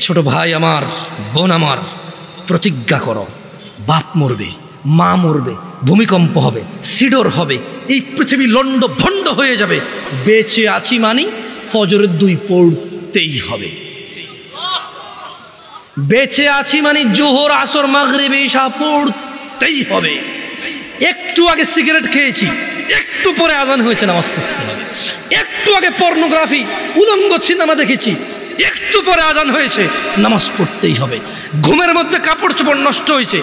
ছোট ভাই আমার, বোন আমার, প্রতিজ্ঞা করো, বাপ মরবে, মা মরবে, ভূমিকম্প হবে, সিডর হবে, এই পৃথিবী লন্ড ভন্ড হয়ে যাবে, বেঁচে আছি মানি ফজরের 2 পড়তেই হবে। বেঁচে আছি মানে জোহর, আসর, মাগরিব, ইশা পড়তেই হবে। একটু আগে সিগারেট খেয়েছি, একটু পরে আজান হয়েছে, নামাজ পড়তে হবে। একটু আগে পর্নোগ্রাফি, উলঙ্গ সিনেমা দেখেছি, একটু পরে আজান হয়েছে, নামাজ পড়তেই হবে। ঘুমের মধ্যে কাপড় চোপড় নষ্ট হয়েছে,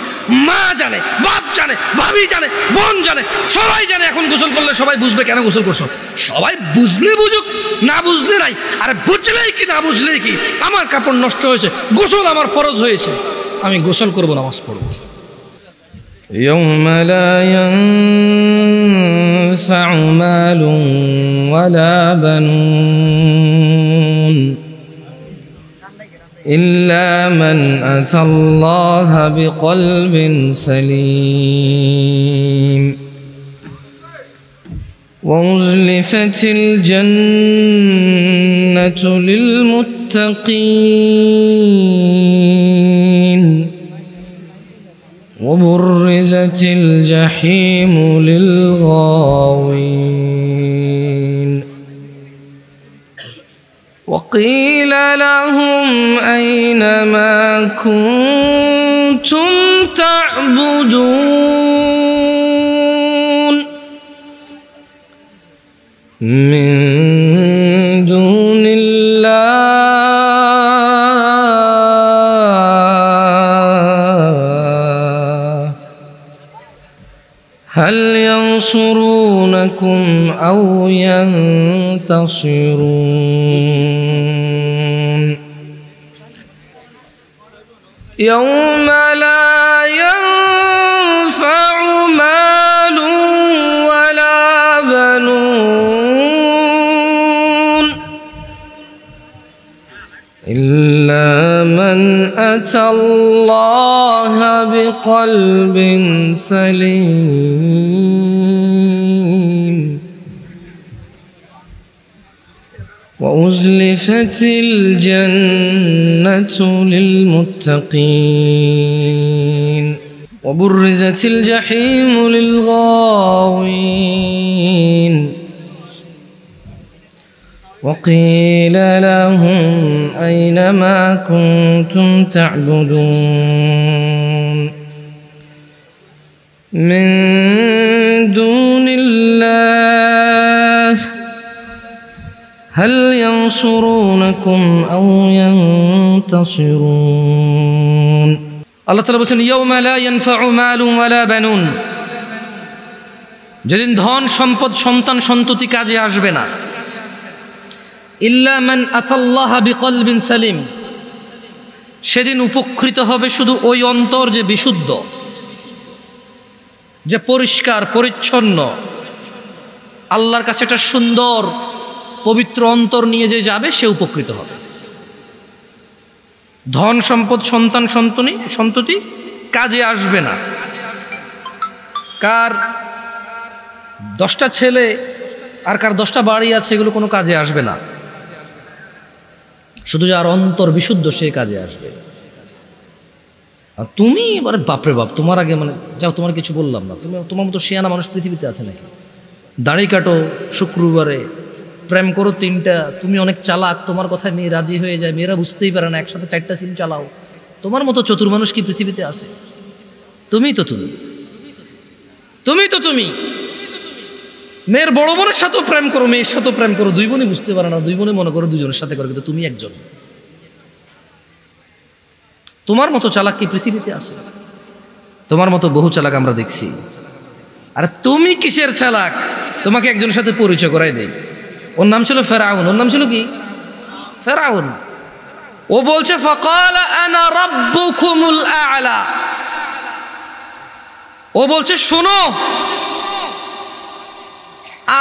মা জানে, বাপ জানে, ভাবি জানে, বোন জানে, সবাই জানে। এখন গোসল করলে সবাই বুঝবে কেন গোসল করছো। সবাই বুঝলে বুঝুক, না বুঝলে নাই। আরে বুঝলেই কি না বুঝলেই কি, আমার কাপড় নষ্ট হয়েছে, গোসল আমার ফরজ হয়েছে, আমি গোসল করবো, নামাজ পড়বো। يوم لا ينفع مال ولا بنون إلا من أتى الله بقلب سليم وأزلفت الجنة للمتقين وبرزت الجحيم للغاوين وقيل لهم أين ما كنتم تعبدون من دون هل ينصرونكم أو ينتصرون يوم لا ينفع مال ولا بنون إلا من أتى الله بقلب سليم وأزلفت الجنة للمتقين وبرزت الجحيم للغاوين وقيل لهم أين ما كنتم تعبدون من دون الله هل ينصرونكم أو ينتصرون আল্লাহ তাআলা বলেন ইয়াউমা লা ইয়ানফাউ মালুন ওয়ালা বানুন, যেদিন ধন সম্পদ সন্তান সন্ততি কাজে আসবে না। ইল্লা মান আতাল্লাহা বিকলবিন সালিম, সেদিন উপকৃত হবে শুধু ওই অন্তর যে বিশুদ্ধ, যে পরিষ্কার পরিচ্ছন্ন, আল্লাহর কাছে একটা সুন্দর পবিত্র অন্তর নিয়ে যে যাবে সে উপকৃত হবে। ধন সম্পদ সন্তান সন্ততি কাজে আসবে না। কার 10টা ছেলে আর কার 10টা বাড়ি আছে, এগুলো কোনো কাজে আসবে না। শুধু যার অন্তর বিশুদ্ধ সে কাজে আসবে। আর তুমি এবারে বাপরে বাপ, তোমার আগে মানে যাও, তোমার কিছু বললাম না, তুমি তোমার মতো শিয়ানা মানুষ পৃথিবীতে আছে নাকি? দাড়ি কাটো শুক্রবারে, প্রেম করো 3টা, তুমি অনেক চালাক, তোমার কথায় মেয়ে রাজি হয়ে যায়, মেয়েরা বুঝতেই পারে না, একসাথে 4টা সিন চালাও। তোমার মতো চতুর মানুষ কি পৃথিবীতে আছে? তুমি মেয়ের বড় বোনের সাথেও প্রেম করো, মেয়ের সাথেও প্রেম করো, 2 বোনই বুঝতে পারে না, 2 বোনে মনে করো 2জনের সাথে করে, কিন্তু তুমি একজন। তোমার মতো চালাক কি পৃথিবীতে আছে? তোমার মতো বহু চালাক আমরা দেখছি। আর তুমি কিসের চালাক? তোমাকে একজনের সাথে পরিচয় করাই দেই। ওর নাম ছিল ফেরাউন। ওর নাম ছিল কি? ফেরাউন। ও বলছে ফাকালা আনা রাব্বুকুমুল আ'লা, ও বলছে শোনো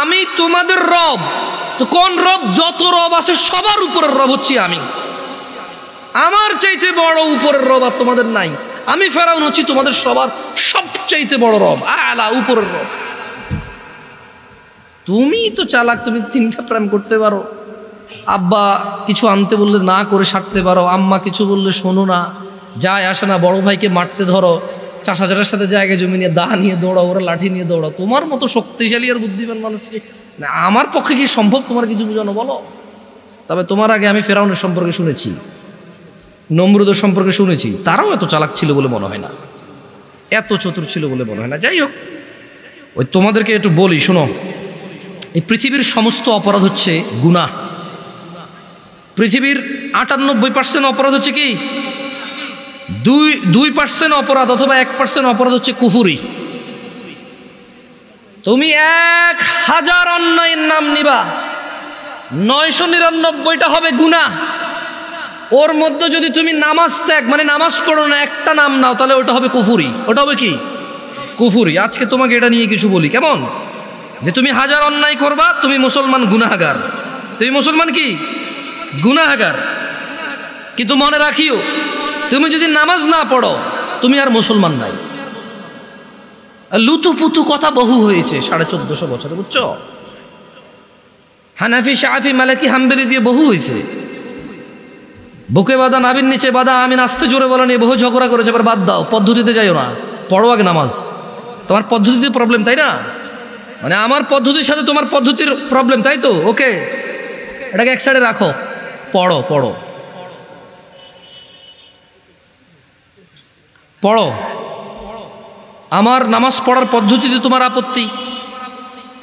আমি তোমাদের রব। তো কোন রব? যত রব আছে সবার উপরের রব হচ্ছি আমি। আমার চাইতে বড় উপরের রব আর তোমাদের নাই। আমি ফেরাউন হচ্ছি তোমাদের সবার সবচাইতে বড় রব, আ'লা, উপরের রব। তুমি তো চালাক, তুমি 3টা প্রেম করতে পারো, আব্বা কিছু আনতে বললে না করে সারতে পারো, আম্মা কিছু বললে শোনো না, যায় আসে না, বড় ভাইকে মারতে ধরো, চাষাচারের সাথে জায়গায় জমি নিয়ে দা নিয়ে দৌড়াও, ওরা লাঠি নিয়ে দৌড়াও। তোমার মতো শক্তিশালী আর বুদ্ধিমান মানুষকে না, আমার পক্ষে কি সম্ভব তোমার কিছু বোঝানো বলো? তবে তোমার আগে আমি ফেরাউনের সম্পর্কে শুনেছি, নমরুদের সম্পর্কে শুনেছি, তারাও এত চালাক ছিল বলে মনে হয় না, এত চতুর ছিল বলে মনে হয় না। যাই হোক, ওই তোমাদেরকে একটু বলি শোনো, এই পৃথিবীর সমস্ত অপরাধ হচ্ছে গুনাহ। পৃথিবীর 98% অপরাধ হচ্ছে কি? 2% অপরাধ অথবা 1% অপরাধ হচ্ছে কুফুরি। তুমি 1000 অন্যায়ের নাম নিবা, 999টা হবে গুনাহ। ওর মধ্যে যদি তুমি নামাজ ত্যাগ মানে নামাজ পড়ো না, একটা নাম নাও, তাহলে ওটা হবে কুফুরি। ওটা হবে কি? কুফুরি। আজকে তোমাকে এটা নিয়ে কিছু বলি, কেমন? যে তুমি 1000 অন্যায় করবা, তুমি মুসলমান গুনাহগার, তুমি মুসলমান কি? গুনাহগার। কিন্তু মনে রাখিও, তুমি যদি নামাজ না পড়ো, তুমি আর মুসলমান নাই। লুতুপুতু কথা বহু হয়েছে 1450 বছরে, বুঝছো? হানাফি, শাফি, মালিকি, হাম্বলি দিয়ে বহু হয়েছে। বুকে বাঁধা, নাভির নিচে বাঁধা, আমি নাচতে জোরে বলা নিয়ে বহু ঝগড়া করেছে। এবার বাদ দাও, পদ্ধতিতে যাইও না, পড়ো আগে নামাজ। তোমার পদ্ধতিতে প্রবলেম, তাই না? মানে আমার পদ্ধতির সাথে তোমার পদ্ধতির প্রবলেম, তাই তো? ওকে, এটাকে এক সাইডে রাখো, পড়ো পড়ো পড়ো। আমার নামাজ পড়ার পদ্ধতিতে তোমার আপত্তি,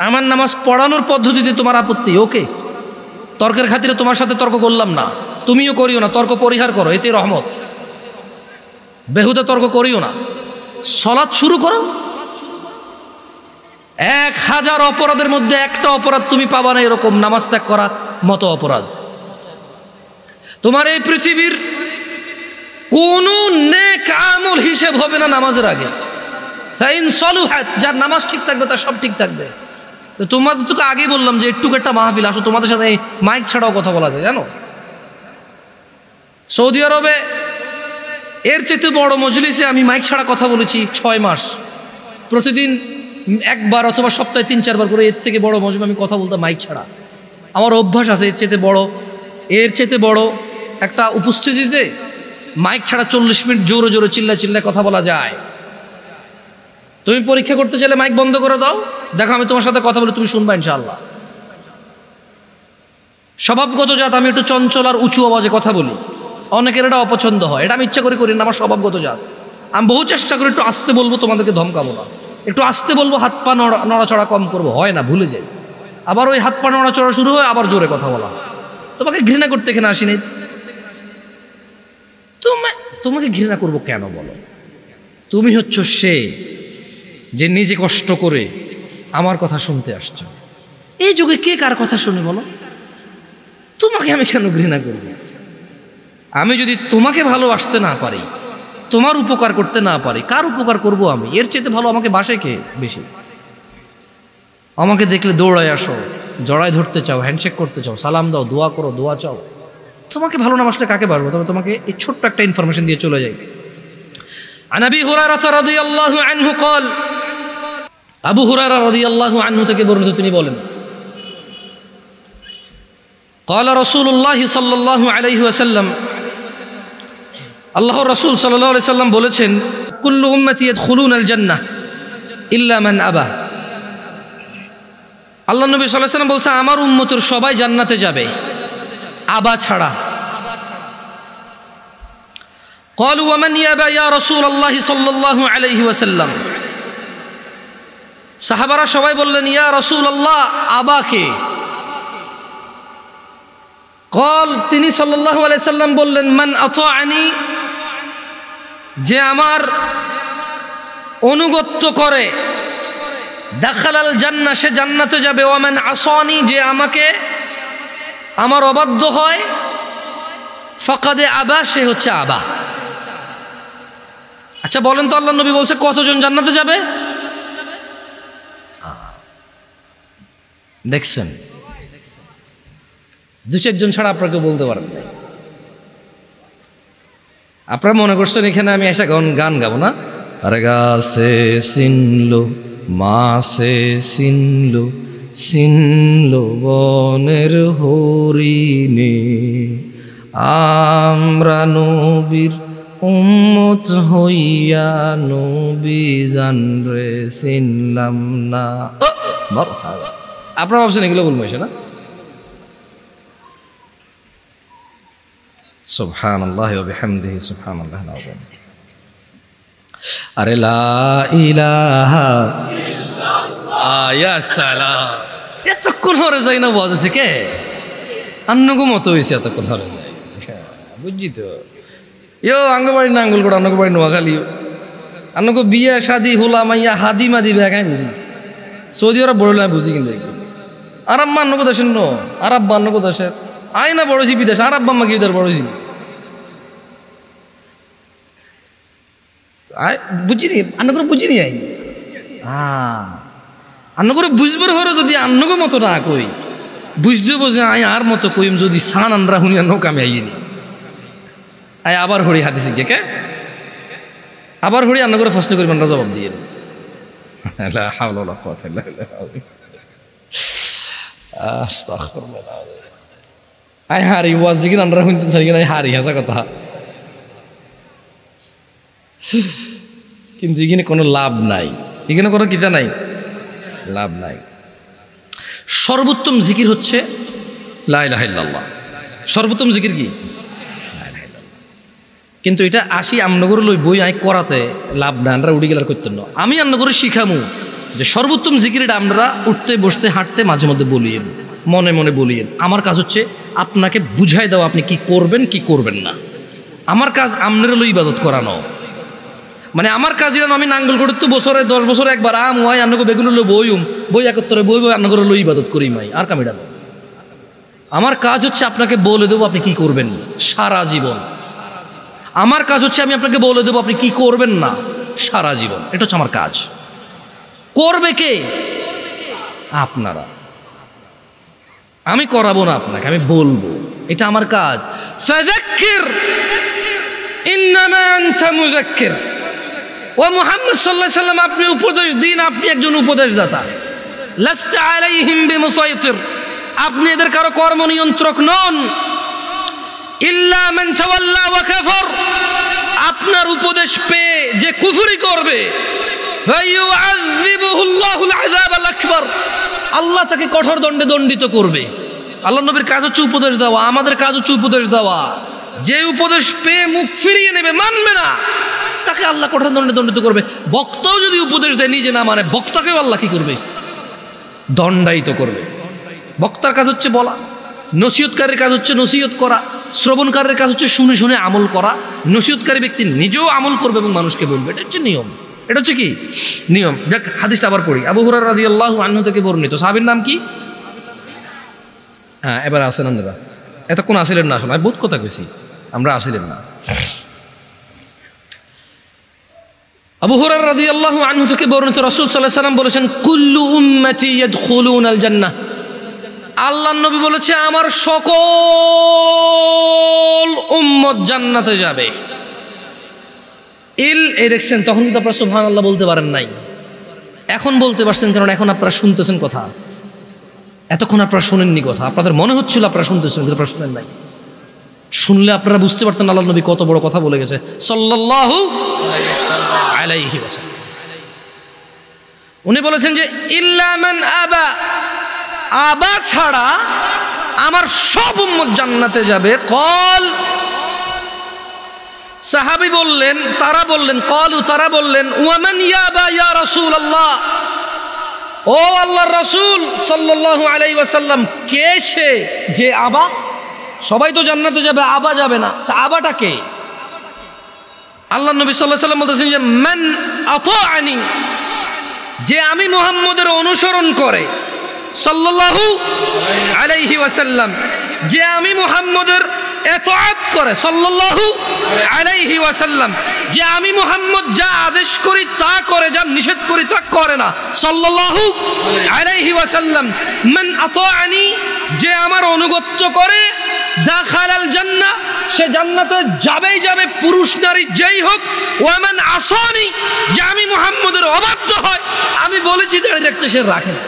আমার নামাজ পড়ানোর পদ্ধতিতে তোমার আপত্তি, ওকে। তর্কের খাতিরে তোমার সাথে তর্ক করলাম না, তুমিও করিও না, তর্ক পরিহার করো, এতে রহমত। বেহুদা তর্ক করিও না, সালাত শুরু করো। 1000 অপরাধের মধ্যে একটা অপরাধ তুমি পাবা না এরকম নামাজ ত্যাগ করা মতো অপরাধ। তোমার এই পৃথিবীর কোন নেক আমল হিসেব হবে না নামাজের আগে। যার নামাজ ঠিক থাকবে তার সব ঠিক থাকবে। তো তোমাদের তোকে আগেই বললাম যে একটু একটা মাহফিল আসো, তোমাদের সাথে মাইক ছাড়াও কথা বলা যায়, জানো? সৌদি আরবে এর চেয়ে বড় মজলিসে আমি মাইক ছাড়া কথা বলেছি 6 মাস, প্রতিদিন একবার অথবা সপ্তাহে 3-4 বার করে। এর থেকে বড় মজলিসে আমি কথা বলতাম মাইক ছাড়া। আমার অভ্যাস আছে, এর চেয়ে বড় একটা উপস্থিতিতে মাইক ছাড়া 40 মিনিট জোরে জোরে চিল্লায় কথা বলা যায়। তুমি পরীক্ষা করতে চাইলে মাইক বন্ধ করে দাও, দেখো আমি তোমার সাথে কথা বলে তুমি শুনবা ইনশাআল্লাহ। স্বভাবগত জাত, আমি একটু চঞ্চল আর উঁচু আওয়াজে কথা বলি, অনেকের এটা অপছন্দ হয়, এটা আমি ইচ্ছা করে করি না, আমার স্বভাবগত জাত। আমি বহু চেষ্টা করি একটু আস্তে বলবো, তোমাদেরকে ধমকাবো না, একটু আস্তে বলবো, হাত পা নড়াচড়া কম করবো, হয় না, ভুলে যাই। আবার ওই হাত পা নড়াচড়া শুরু হয়, আবার জোরে কথা বলা। তোমাকে ঘৃণা করতে এখানে আসিনি, তোমাকে ঘৃণা করবো কেন বলো? তুমি হচ্ছ সে যে নিজে কষ্ট করে আমার কথা শুনতে আসছো। এই যুগে কে কার কথা শুনে বলো? তোমাকে আমি কেন ঘৃণা করব? আমি যদি তোমাকে ভালোবাসতে না পারি, তোমার উপকার করতে না পারি, কার উপকার করব আমি? এর চেয়ে ভালো আমাকে বাসে কে বেশি? আমাকে দেখলে দৌড়ায় আসো, জড়ায় ধরতে চাও, হ্যান্ডশেক করতে চাও, সালাম দাও, দোয়া করো, দোয়া চাও। তোমাকে ভালো না বাসলে কাকে বাসবো? তবে তোমাকে এই ছোট্ট একটা ইনফরমেশন দিয়ে চলে যাই। عن أبي هريرة رضي الله عنه قال, আবু হুরায়রা রাদিয়াল্লাহু আনহু থেকে বর্ণিত, তিনি বলেন, قال رسول الله صلى الله عليه وسلم, আল্লাহর রাসূল সাল্লাল্লাহু আলাইহি সাল্লাম বলেছেন, কুল্লু উম্মতি ইয়াদখুলুনা আল জান্নাহ ইল্লা মান আবা। আল্লাহ নবী সাল্লাল্লাহু আলাইহি সাল্লাম বলছেন, আমার উম্মতের সবাই জান্নাতে যাবে, আবা ছাড়া। قالوا ومن يابى يا رسول الله صلى الله عليه وسلم। সাহাবারা সবাই বললেন, ইয়া রাসূলুল্লাহ, আবাকে? قال, তিনি সাল্লাল্লাহু আলাইহি সাল্লাম বললেন, মান আতাআনি, যে আমার অনুগত্য করে, দাখালাল জান্নাহ, সে জান্নাতে যাবে। ওয়া মান আসানি, যে আমাকে আমার অবাধ্য হয়, ফাকাদে আবা, সে হচ্ছে আবা। আচ্ছা বলেন তো, আল্লাহ নবী বলছে কতজন জান্নাতে যাবে? দেখছেন, 2-4 জন ছাড়া আপনাকে বলতে পারেন না। আপনারা মনে করছেন এখানে আমি এসে গান গাবো না? আরে গাছে চিনলো, মাছে চিনলো, ছিনল বনের হরিণে। আমরা নবীর উম্মত হইয়া নবী জানরে চিনলাম না। আপনারা ভাবছেন এগুলো বলবো এসে না? সুবহানাল্লাহি ওয়া বিহামদিহি সুবহানাল্লাহিল আযীম। আরে লা ইলাহা ইল্লাল্লাহ, ইয়া সালাম। এতক্ষণ হরে যাই না ওয়াজ হইছে কে? আন্নগো মতো হইছে এতক্ষণ হরে যাই, বুঝছি তো। ইয়ো আঙ্গবাড়ি না আঙ্গুল করে আন্নগো নোয়াখালী, আন্নগো বিয়া শাদি হোলা মাইয়া হাদি মাদি ব্যাগাই বুঝি। সৌদি আরব বড় বুঝি কিন্তু আরব মা আন্নগো দেশের ন, আরব বা আন্নগো দেশের আই না বড়ছি বিদেশ, আরব বাম্মা কি বিদার বড়ছি বুঝিনি, আন্ন করে বুঝিনি আই। আন্ন করে বুঝবার হরো যদি আন্নগো মতো না কই, বুঝতে বোঝে আই আর মতো কইম যদি সান আনরা হুনি আন্ন কামে আইনি আই আবার হরি হাদিসি কে আবার হরি আন্ন করে ফসল করি আমরা জবাব দিয়ে লা হাওলা ওয়ালা কুওয়াতা ইল্লা বিল্লাহ। আস্তাগফিরুল্লাহ। আই হারি ওয়াজ জিগিন আনরা হুনতে চাই না, হারি হাসা কথা, কিন্তু এখানে কোনো লাভ নাই, এখানে কোনো কিতা নাই, লাভ নাই। সর্বোত্তম জিকির হচ্ছে লা ইলাহা ইল্লাল্লাহ। সর্বোত্তম জিকির কি? লা ইলাহা ইল্লাল্লাহ। কিন্তু এটা আসি আমনগর লই বই আই করাতে লাভ না, আমরা উড়ি গেলার করতেন না। আমি আমনগরে শিখামু যে সর্বোত্তম জিকির এটা আমরা উঠতে বসতে হাঁটতে মাঝে মধ্যে বলিয়েন, মনে মনে বলিয়েন। আমার কাজ হচ্ছে আপনাকে বুঝাই দেওয়া আপনি কি করবেন কি করবেন না। আমার কাজ আমনের লই ইবাদত করানো, মানে আমার কাজ এটা আমি নাঙ্গল করে তো বছরে 10 বছরে একবার আম হয় আন্নগো বেগুন লো বইম বই একত্তরে বই বই আন্নগর লই ইবাদত করি মাই আর কামিটা। আমার কাজ হচ্ছে আপনাকে বলে দেবো আপনি কি করবেন সারা জীবন। আমার কাজ হচ্ছে আমি আপনাকে বলে দেবো আপনি কি করবেন না সারা জীবন। এটা হচ্ছে আমার কাজ। করবে কে? আপনারা। আমি করাবো না আপনাকে, আমি বলবো, এটা আমার কাজ। ফাযাক্কির ইন্নামা আনতা মুযাক্কির। ও মুহাম্মদ সাল্লাল্লাহু আলাইহি সাল্লাম, আপনি উপদেশ দিন, আপনি একজন উপদেশদাতা। লাস্তা আলাইহিম বিমুসাইতির, আপনি এদের কারো কর্ম নিয়ন্ত্রক নন। ইল্লা মান তাওয়াল্লা ওয়া কাফার, আপনার উপদেশ পেয়ে যে কুফরি করবে, ফায়ুআযিবুহুল্লাহুল আযাবাল আকবার, আল্লাহ তাকে কঠোর দণ্ডে দণ্ডিত করবে। আল্লাহ নবীর কাজ হচ্ছে উপদেশ দেওয়া, আমাদের কাজ হচ্ছে উপদেশ দেওয়া। যে উপদেশ পেয়ে মুখ ফিরিয়ে নেবে, মানবে না, তাকে আল্লাহ কঠোর দণ্ডে দণ্ডিত করবে। বক্তাও যদি উপদেশ দেয় নিজে না মানে, বক্তাকেও আল্লাহ কি করবে? দণ্ডায়িত করবে। বক্তার কাজ হচ্ছে বলা, নসিহতকারীর কাজ হচ্ছে নসিহত করা, শ্রবণকারীর কাজ হচ্ছে শুনে শুনে আমল করা। নসিহতকারী ব্যক্তি নিজেও আমল করবে এবং মানুষকে বলবে। এটা হচ্ছে নিয়ম, এটা হচ্ছে কি নিয়ম। যাক, হাদিসটা আবার পড়ি। আবু হুরায়রা রাদিয়াল্লাহু আনহু থেকে বর্ণিত। সাহাবীর নাম কি? হ্যাঁ, এবার আসেন আপনারা। এতক্ষণ আসিলেন না, আসলে আমি বহুত কথা কইছি, আমরা আসিলেন না। আবু হুরায়রা রাদিয়াল্লাহু আনহু থেকে বর্ণিত, রাসূল সাল্লাল্লাহু আলাইহি ওয়াসাল্লাম বলেছেন, কুল্লু উম্মতি ইয়াদখুলুনাল জান্নাহ। আল্লাহর নবী বলেছে, আমার সকল উম্মত জান্নাতে যাবে। এই দেখছেন, তখন কিন্তু আপনারা সুবহানাল্লাহ বলতে পারেন নাই, এখন বলতে পারছেন, কারণ এখন আপনারা শুনতেছেন কথা। এতক্ষণ আপনারা শুনেননি কথা, আপনাদের মনে হচ্ছিল আপনারা শুনতেছেন, কিন্তু আপনারা শুনেন নাই। শুনলে আপনারা বুঝতে পারতেন আল্লাহর নবী কত বড় কথা বলে গেছে সাল্লাল্লাহু আলাইহি ওয়াসাল্লাম। উনি বলেছেন যে ইল্লা মান আবা, আবা ছাড়া আমার সব উম্মত জান্নাতে যাবে। কল, সাহাবী বললেন, তারা বললেন, কলু, তারা বললেন, ওয়ামান ইয়াবা ইয়া রাসূলুল্লাহ, ও আল্লাহর রাসূল সাল্লাল্লাহু আলাইহি ওয়াসাল্লাম, কে সে যে আবা? সবাই তো জান্নাতে যাবে, আবা যাবে না, তা আবাটা কে? আল্লাহর নবী সাল্লাল্লাহু আলাইহি ওয়াসাল্লাম বলতেছেন যে মান আতাআনি, যে আমি মুহাম্মদের অনুসরণ করে, সাল্লাল্লাহু আলাইহি ওয়াসাল্লাম, যে আমি মুহাম্মদের ইতাআত করে, সাল্লাল্লাহু আলাইহি ওয়াসাল্লাম, যে আমি মুহাম্মদ যা আদেশ করি তা করে, যা নিষেধ করি তা করে না, সাল্লাল্লাহু আলাইহি ওয়াসাল্লাম। মান আতাআনি, যে আমার অনুগত্য করে, দাখালাল জান্নাহ, সে জান্নাতে যাবেই যাবে, পুরুষ নারী যেই হোক। ওয়ামান আসানি, যে আমি মুহাম্মদের অবাধ্য হয়, আমি বলেছি দাঁড়িয়ে রাখতে, সে রাখে না।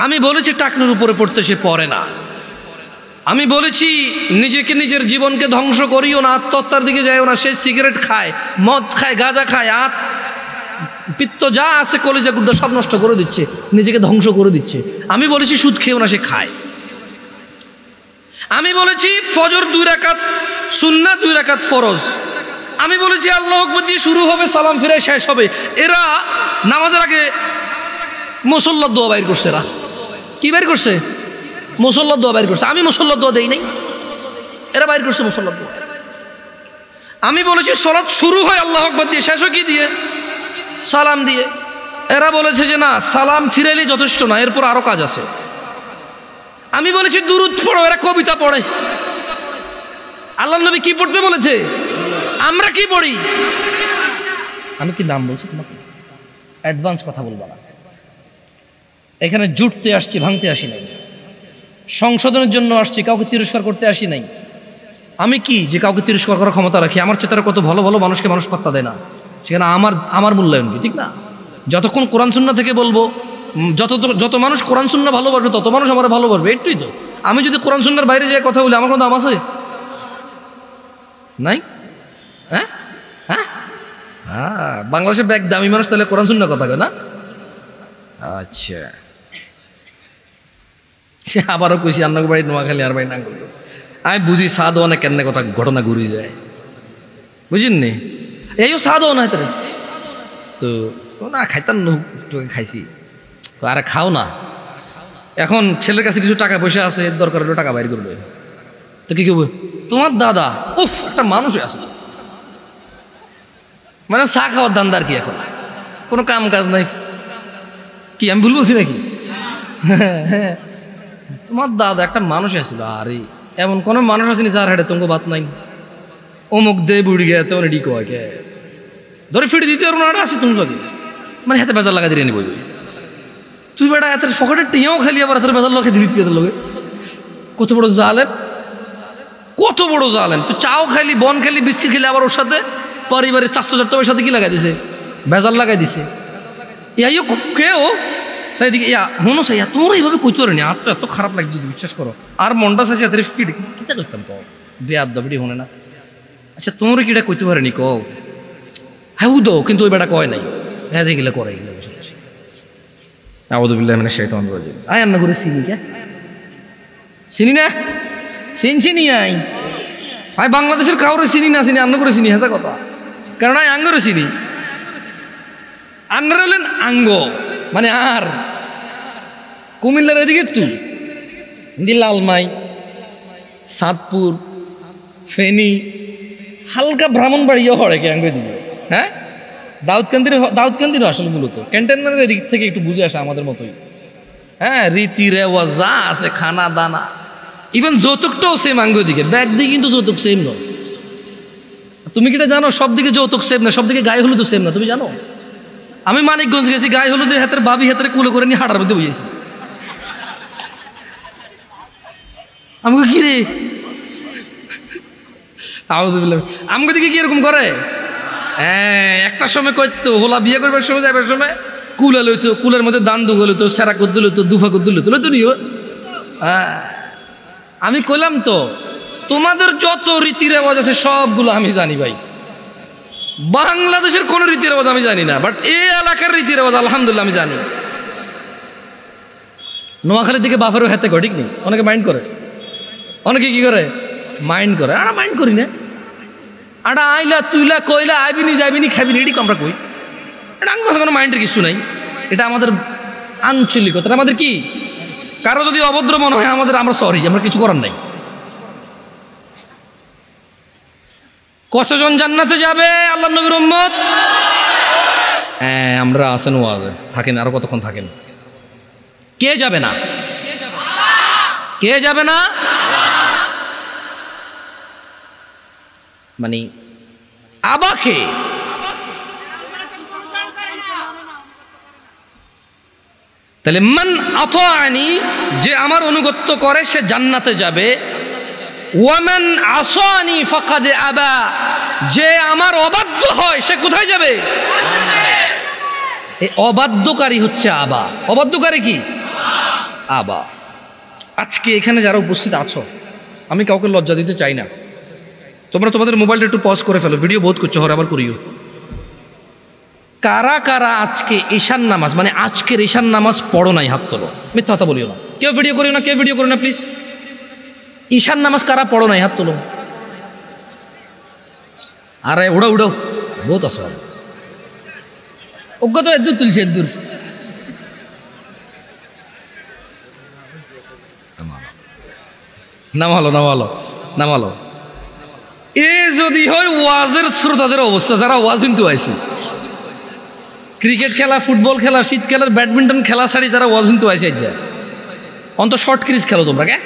আমি বলেছি টাকনুর উপরে পড়তে সে পড়ে না। আমি বলেছি নিজেকে নিজের জীবনকে ধ্বংস করিও না, আত্মহত্যার দিকে যাইও না। সে সিগারেট খায়, মদ খায়, গাঁজা খায়, পিত্ত যা আছে কলিজা গুর্দা সব নষ্ট করে দিচ্ছে, নিজেকে ধ্বংস করে দিচ্ছে। আমি বলেছি সুদ খেয়েও না, সে খায়। আমি বলেছি ফজর 2 রাকাত সুন্নাত 2 রাকাত ফরজ। আমি বলেছি আল্লাহু আকবার দিয়ে শুরু হবে, সালাম ফিরে শেষ হবে। এরা নামাজের আগে মুসল্লার দোয়া বাইর করছে। এরা কি বাইর করছে? মুসল্লার দোয়া বাইর করছে। আমি মুসল্লার দোয়া দেই নাই, এরা বাইর করছে মুসল্লার দোয়া। আমি বলেছি সালাত শুরু হয় আল্লাহু আকবার দিয়ে, শেষ হয় কি দিয়ে? সালাম দিয়ে। এরা বলেছে যে না, সালাম ফিরাইলে যথেষ্ট না, এরপর আরো কাজ আছে। আমি বলেছি দুরূদ পড়ো, এরা কবিতা পড়ে। আল্লাহর নবী কি পড়তে বলেছে? আমরা কি পড়ি? আমি কি নাম বলছি তোমাকে? অ্যাডভান্স কথা বলবা না। এখানে জুটতে আসছি, ভাঙতে আসি নাই। সংশোধনের জন্য আসছি, কাউকে তিরস্কার করতে আসি নাই। আমি কি যে কাউকে তিরস্কার করার ক্ষমতা রাখি? আমার চেতারা কত ভালো ভালো মানুষকে মানুষ পাত্তা দেয় না, সেখানে আমার মূল্যায়ন কি? ঠিক না? যতক্ষণ কোরআন সুন্নাহ থেকে বলবো, যত মানুষ কোরআন সুন্নাহ ভালোবাসবে তত মানুষ আমার ভালোবাসবে। একটুই তো। আমি যদি কোরআন সুন্নাহর বাইরে যে কথা বলি, আমার কোনো দাম আছে? নাই। হ্যাঁ হ্যাঁ হ্যাঁ, বাংলাদেশে ব্যাগ দামি মানুষ তাহলে কোরআন সুন্নাহ কথা কয় না? আচ্ছা, আবারও কইছি আন্নার বাড়ি নোয়াখালী আর বাড়ি নাঙ্গল। আমি বুঝি সাদ অনেক কেন কথা ঘটনা ঘুরি যায়, বুঝিন নি? এইও সাদও না তার তো না, খাইতাম তোকে খাইছি। আরে খাও না, এখন ছেলের কাছে কিছু টাকা পয়সা আছে, দরকার হলে টাকা বাইর করবে, তো কি করবে? তোমার দাদা উফ একটা মানুষ আছে, মানে চা খাওয়ার দান্দার কি? এখন কোনো কাম কাজ নাই কি? আমি ভুল বলছি নাকি? হ্যাঁ, তোমার দাদা একটা মানুষ আসছিল। আরে এমন কোন মানুষ আসেনি যার হেঁটে তোমাকে বাত নাই। অমুক দে বুড়ি গে তেমন এডি কয় কে ধরে ফিরে দিতে পারবো না আসি তুমি লাগে, মানে হাতে বেজার লাগা দিয়ে নিবই। তুই বেটা এত ফকেটের টিয়াও খালি আবার এত বেজার লোকে দিলি, তুই এত লোকে কত বড় জালেম, কত বড় জালেম। তুই চাও খাইলি, বন খাইলি, বিস্কিট খেলি, আবার ওর সাথে পরিবারের 400 টাকার সাথে কি লাগাই দিছে? বেজার লাগাই দিছে। ইয়াইও কেউ সাইদিকে ইয়া মনো সাইয়া তোর এইভাবে কইতে পারেনি, আর তো এত খারাপ লাগছে যদি বিশ্বাস করো। আর মনটা চাইছে এত ফিট কিতা করতাম কও, বেয়াদ দাবড়ি হনে না। আচ্ছা তোমরা কিটা কইতে পারেনি কও? হ্যাঁ উদো, কিন্তু ওই বেটা কয় নাই। হ্যাঁ দেখিলে করে এগুলো বসে বসে। আউযুবিল্লাহি মিনাশ শাইতানির রাজিম। আয় আন্না করে চিনি কে? চিনি না? চিনি আই ভাই, বাংলাদেশের কাউরে চিনি না, চিনি আন্না করে চিনি, হাজা কথা। কারণ আই আঙ্গরে চিনি। আন্নারা হলেন আঙ্গ, মানে আর কুমিল্লার এদিকে তুই লালমাই, সাদপুর, ফেনী, হালকা ব্রাহ্মণবাড়িও হড়ে কে আঙ্গ দিবে। হ্যাঁ, দাউদকান্দির আসলে মূলত ক্যান্টনমেন্টের এদিক থেকে একটু বুঝে আসে আমাদের মতোই। হ্যাঁ, রীতি রেওয়াজ যা আছে, খানা দানা, ইভেন যৌতুকটাও সেম আঙ্গ দিকে। ব্যাগ দিকে কিন্তু যৌতুক সেম নয়। তুমি কিটা জানো? সব দিকে যৌতুক সেম না, সব দিকে গায়ে হলুদ সেম না। তুমি জানো? আমি মানিকগঞ্জ গেছি, গায়ে হলুদের হাতের বাবি হাতের কুলে করে নিয়ে হাঁটার মধ্যে বইয়েছি। আমাকে কি রে আমাকে দিকে কি এরকম করে? হ্যাঁ, একটা সময় কইতো হোলা বিয়ে করবার সময় যাবার সময় কুলা লইতো, কুলের মধ্যে দান দুগো লইতো, সেরা কদ্দু লইতো, দুফা কদ্দু লইতো, লইতো নিও। আমি কইলাম তো তোমাদের যত রীতি রেওয়াজ আছে সবগুলো আমি জানি ভাই। বাংলাদেশের কোন রীতি রেওয়াজ আমি জানি না, বাট এই এলাকার রীতি রেওয়াজ আলহামদুলিল্লাহ আমি জানি। নোয়াখালীর দিকে বাফেরও হাতে কয়, ঠিক নেই? অনেকে মাইন্ড করে, অনেকে কি করে মাইন্ড করে। আমরা মাইন্ড করি না। আটা আইলা তুইলা কইলা আইবিনি যাইবিনি খাবিনি, এটি আমরা কই। এটা আমার কোনো মাইন্ডের কিছু নাই। এটা আমাদের আঞ্চলিকতা, আমাদের কি। কারো যদি অভদ্র মনে হয় আমাদের, আমরা সরি, আমরা কিছু করার নাই। কতজন জান্নাতে যাবে আল্লাহ নবীর উম্মত? হ্যাঁ, আমরা আছেন ওয়াজে থাকেন, আরো কতক্ষণ থাকেন। কে যাবে না? কে যাবে না? মানে আবাকে তাহলে মান আতাআনি, যে আমার অনুগত্য করে সে জান্নাতে যাবে। ওয়ামান আসানি ফাকাদ আবা, যে আমার অবাধ্য হয় সে কোথায় যাবে? এই অবাধ্যকারী হচ্ছে আবা। অবাধ্যকারী কি? আবা। আজকে এখানে যারা উপস্থিত আছো, আমি কাউকে লজ্জা দিতে চাই না, তোমরা তোমাদের মোবাইলটা একটু পজ করে ফেলো, ভিডিও বহুত করছো, হরে আবার করিও। কারা কারা আজকে ঈশান নামাজ, মানে আজকের ঈশান নামাজ পড়ো নাই? হাত তোলো। মিথ্যা কথা বলিও না, কেউ ভিডিও করিও না, কেউ ভিডিও করো না প্লিজ। ঈশান নামাজ কারা পড়ো নাই? হাত তোলো। আরে উড়াও উড়াও, বহুত আসো, অজ্ঞ তো এদূর তুলছে, এদূর। নামালো নামালো নামালো। এ যদি হয় ওয়াজের শ্রোতাদের অবস্থা, যারা ওয়াজ কিন্তু আইছে, ক্রিকেট খেলা, ফুটবল খেলা, শীতকালের ব্যাডমিন্টন খেলা ছাড়ি যারা ওয়াজ কিন্তু আইছে, অন্ত শর্ট ক্রিজ খেলো তোমরা। কে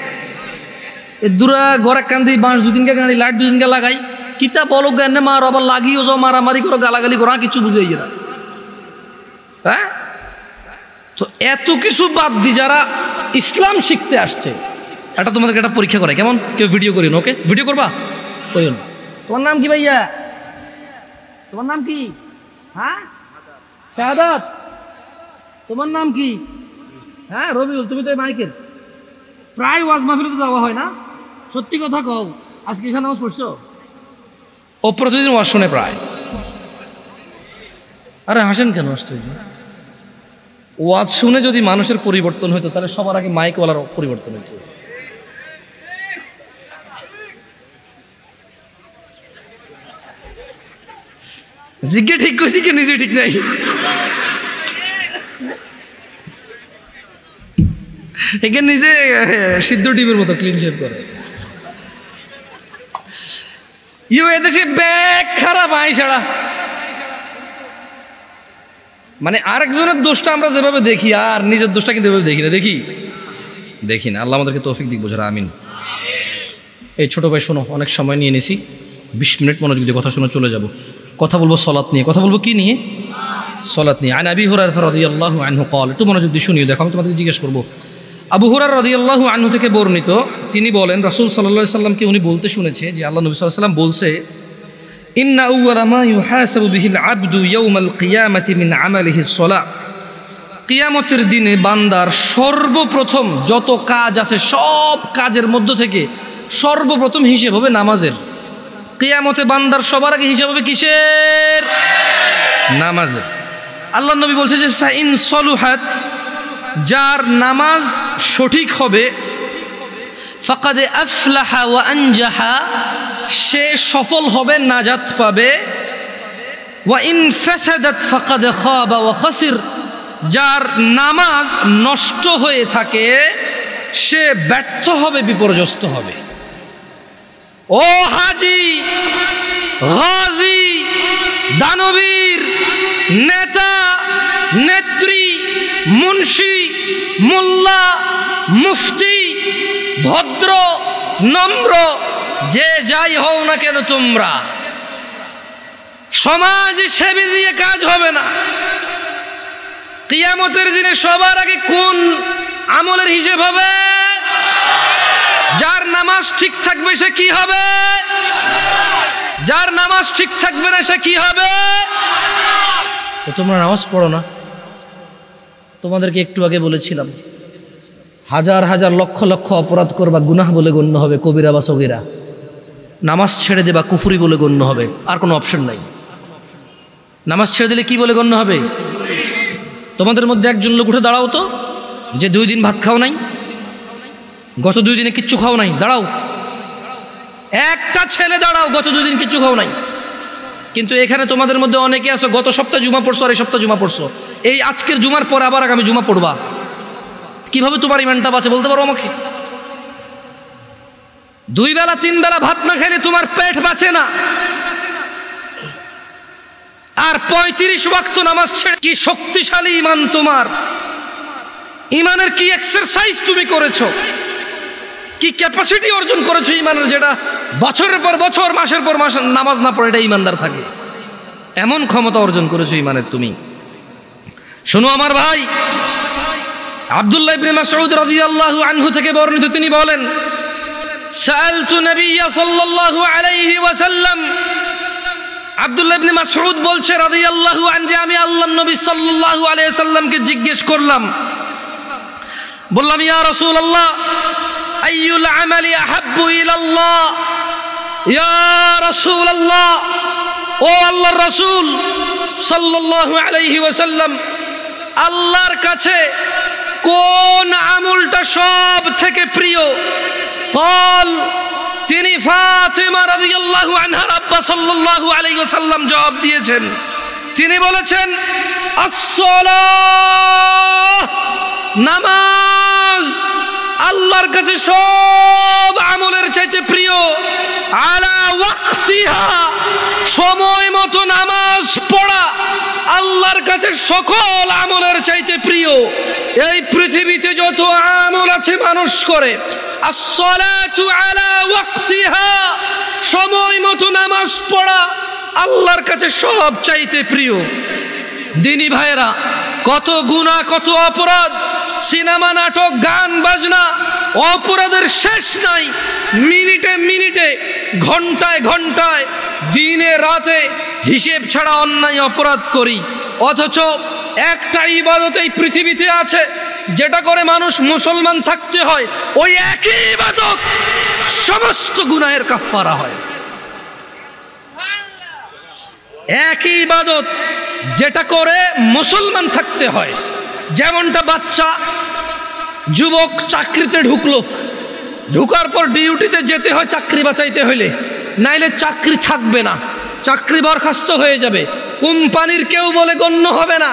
এ দূরা গড়া কান্দি বাঁশ দুদিনকে গাড়ি লাইট দুদিনকে লাগাই, কিতা বলো জ্ঞানে মার, আবার লাগিও যাও, মারামারি করো, গালাগালি করো, কিছু বুঝে এরা। হ্যাঁ, তো এত কিছু বাদ দি যারা ইসলাম শিখতে আসছে, এটা তোমাদেরকে একটা পরীক্ষা করে। কেমন? কেউ ভিডিও করিও না, ওকে? ভিডিও করবা করিও না। তোমার নাম কি ভাইয়া? তোমার নাম কি? হ্যাঁ, শাহাদাত। তোমার নাম কি? হ্যাঁ, রবিউল। তুমি তো মাইকের প্রায় ওয়াজ মাহফিলে তো যাওয়া হয় না? সত্যি কথা কও, আজকে ঈশান নামাজ পড়ছো? ও প্রতিদিন ওয়াজ শুনে প্রায়। আরে হাসেন কেন? আশ্চর্য। ওয়াজ শুনে যদি মানুষের পরিবর্তন হইতো, তাহলে সবার আগে মাইকওয়ালার পরিবর্তন হইতো। জিজ্ঞে ঠিক করছি কি নিজে ঠিক নাই? এখানে নিজে সিদ্ধ টিমের মতো ক্লিন শেভ করে। এদেশে ব্যাগ খারাপ আই ছাড়া, মানে আরেকজনের দোষটা আমরা যেভাবে দেখি, আর নিজের দোষটা কিন্তু এভাবে দেখি না। দেখি না। আল্লাহ আমাদেরকে তৌফিক দিক বোঝার, আমিন। এই ছোট ভাই শোনো, অনেক সময় নিয়ে নিছি, 20 মিনিট মনোযোগ দিয়ে কথা শুনে চলে যাব। কথা বলবো সলাত নিয়ে। কথা বলবো কি নিয়ে? সলাত নিয়ে। আন আবি হুরায়রা রাদিয়াল্লাহু আনহু ক্বাল, একটু মনোযোগ দিয়ে শুনিও, দেখো আমি তোমাদেরকে জিজ্ঞেস করবো। আবু হুরায়রা রাদিয়াল্লাহু আনহু থেকে বর্ণিত, তিনি বলেন রাসূল সাল্লাল্লাহু আলাইহি সাল্লামকে উনি বলতে শুনেছে যে আল্লাহ নবী সাল্লাল্লাহু আলাইহি সাল্লাম বলছে, ইন্না আউওয়ালা মা ইউহাসাবু বিহিল আবদু ইয়াউমাল কিয়ামাতি মিন আমালিহিস সালাহ। কিয়ামতের দিনে বান্দার সর্বপ্রথম যত কাজ আছে, সব কাজের মধ্য থেকে সর্বপ্রথম হিসেব হবে নামাজের। কিয়ামতে বান্দার সবার আগে হিসাব হবে কিসের? নামাজের। আল্লাহ নবী বলছে যে ফাইন সলুহাত, যার নামাজ সঠিক হবে, ফাকাদ আফলাহা ওয়া আনজাহা, সে সফল হবে, নাজাত পাবে। ওয়া ইন ফাসাদাত ফাকাদ খাবা ওয়া খাসির, যার নামাজ নষ্ট হয়ে থাকে সে ব্যর্থ হবে, বিপর্যস্ত হবে। ও হাজি, গাজী, দানবীর, নেতা, নেত্রী, মুন্সি, মোল্লা, মুফতি, ভদ্র, নম্র, যে যাই হও না কেন, তোমরা সমাজ সেবী দিয়ে কাজ হবে না। কিয়ামতের দিনে সবার আগে কোন আমলের হিসেব হবে? যার নামাজ ঠিক থাকবে সে কি হবে? যার নামাজ ঠিক থাকবে না সে কি হবে? তো তোমরা নামাজ পড়ো না। তোমাদেরকে একটু আগে বলেছিলাম, হাজার হাজার লক্ষ লক্ষ অপরাধ করবা, গুনাহ বলে গণ্য হবে, কবিরা বা সগীরা। নামাজ ছেড়ে দেবা, কুফরি বলে গণ্য হবে, আর কোনো অপশন নাই। নামাজ ছেড়ে দিলে কি বলে গণ্য হবে? তোমাদের মধ্যে একজন লোক উঠে দাঁড়াও তো, যে 2 দিন ভাত খাও নাই, গত 2 দিনে কিচ্ছু খাও নাই, দাঁড়াও। একটা ছেলে দাঁড়াও, গত 2 দিন কিচ্ছু খাও নাই। কিন্তু এখানে তোমাদের মধ্যে অনেকে আছো, গত সপ্তাহে জুমা পড়ছো আর এই সপ্তাহে জুমা পড়ছো, এই আজকের জুমার পরে আবার আগামী জুমা পড়বা। কিভাবে তোমার ইমানটা বাঁচে বলতে পারো আমাকে? 2 বেলা 3 বেলা ভাত না খেলে তোমার পেট বাঁচে না, আর 35 ওয়াক্ত নামাজ ছেড়ে কি শক্তিশালী ইমান তোমার! ইমানের কি এক্সারসাইজ তুমি করেছো, কি ক্যাপাসিটি অর্জন করেছো ইমানের, যেটা বছরের পর বছর, মাসের পর মাস নামাজ না পড়ে এটা ইমানদার থাকে, এমন ক্ষমতা অর্জন করেছো ইমানের তুমি। শোনো আমার ভাই, আব্দুল্লাহ ইবনে মাসউদ রাদিয়াল্লাহু আনহু থেকে বর্ণিত, তিনি বলেন, সাআলতু নবিয়্য সাল্লাল্লাহু আলাইহি ওয়াসাল্লাম, আব্দুল্লাহ ইবনে মাসউদ বলছে রাদিয়াল্লাহু আনহু, যে আমি আল্লাহর নবী সাল্লাল্লাহু আলাইহি ওয়াসাল্লামকে জিজ্ঞেস করলাম, বললাম ইয়া রাসূলুল্লাহ আইয়ুল আমালি আহাব্বু ইলাল্লাহ, ইয়া রাসূলুল্লাহ, ও আল্লাহর রাসূল সাল্লাল্লাহু আলাইহি ওয়াসাল্লাম, আল্লাহর কাছে কোন আমলটা সব থেকে প্রিয়? قال তিনি ফাতিমা রাদিয়াল্লাহু আনহার আব্বা সাল্লাল্লাহু আলাইহি ওয়াসাল্লাম জবাব দিয়েছেন, তিনি বলেছেন আসসালাহ, নামাজ আল্লাহর কাছে সব আমলের চাইতে প্রিয়। আলা ওয়াক্তিহা, সময় মতো নামাজ পড়া আল্লাহর কাছে সকল আমলের চাইতে প্রিয়। এই পৃথিবীতে যত আমল আছে মানুষ করে, আসসালাতু আলা ওয়াক্তিহা, সময় মতো নামাজ পড়া আল্লাহর কাছে সব চাইতে প্রিয়। দিনী ভাইয়েরা, কত গুনাহ, কত অপরাধ, সিনেমা, নাটক, গান বাজনা, অপরাধের শেষ নাই। মিনিটে মিনিটে, ঘন্টায় ঘন্টায়, দিনে রাতে হিসেব ছাড়া অন্যায় অপরাধ করি। অথচ একটা ইবাদত এই পৃথিবীতে আছে যেটা করে মানুষ মুসলমান থাকতে হয়, ওই একই ইবাদত সমস্ত গুনাহের কাফারা হয়। একই ইবাদত যেটা করে মুসলমান থাকতে হয়। যেমনটা বাচ্চা যুবক চাকরিতে ঢুকলো, ঢুকার পর ডিউটিতে যেতে হয় চাকরি বাঁচাইতে হইলে, নাইলে চাকরি থাকবে না, চাকরি বরখাস্ত হয়ে যাবে, কোম্পানির কেউ বলে গণ্য হবে না।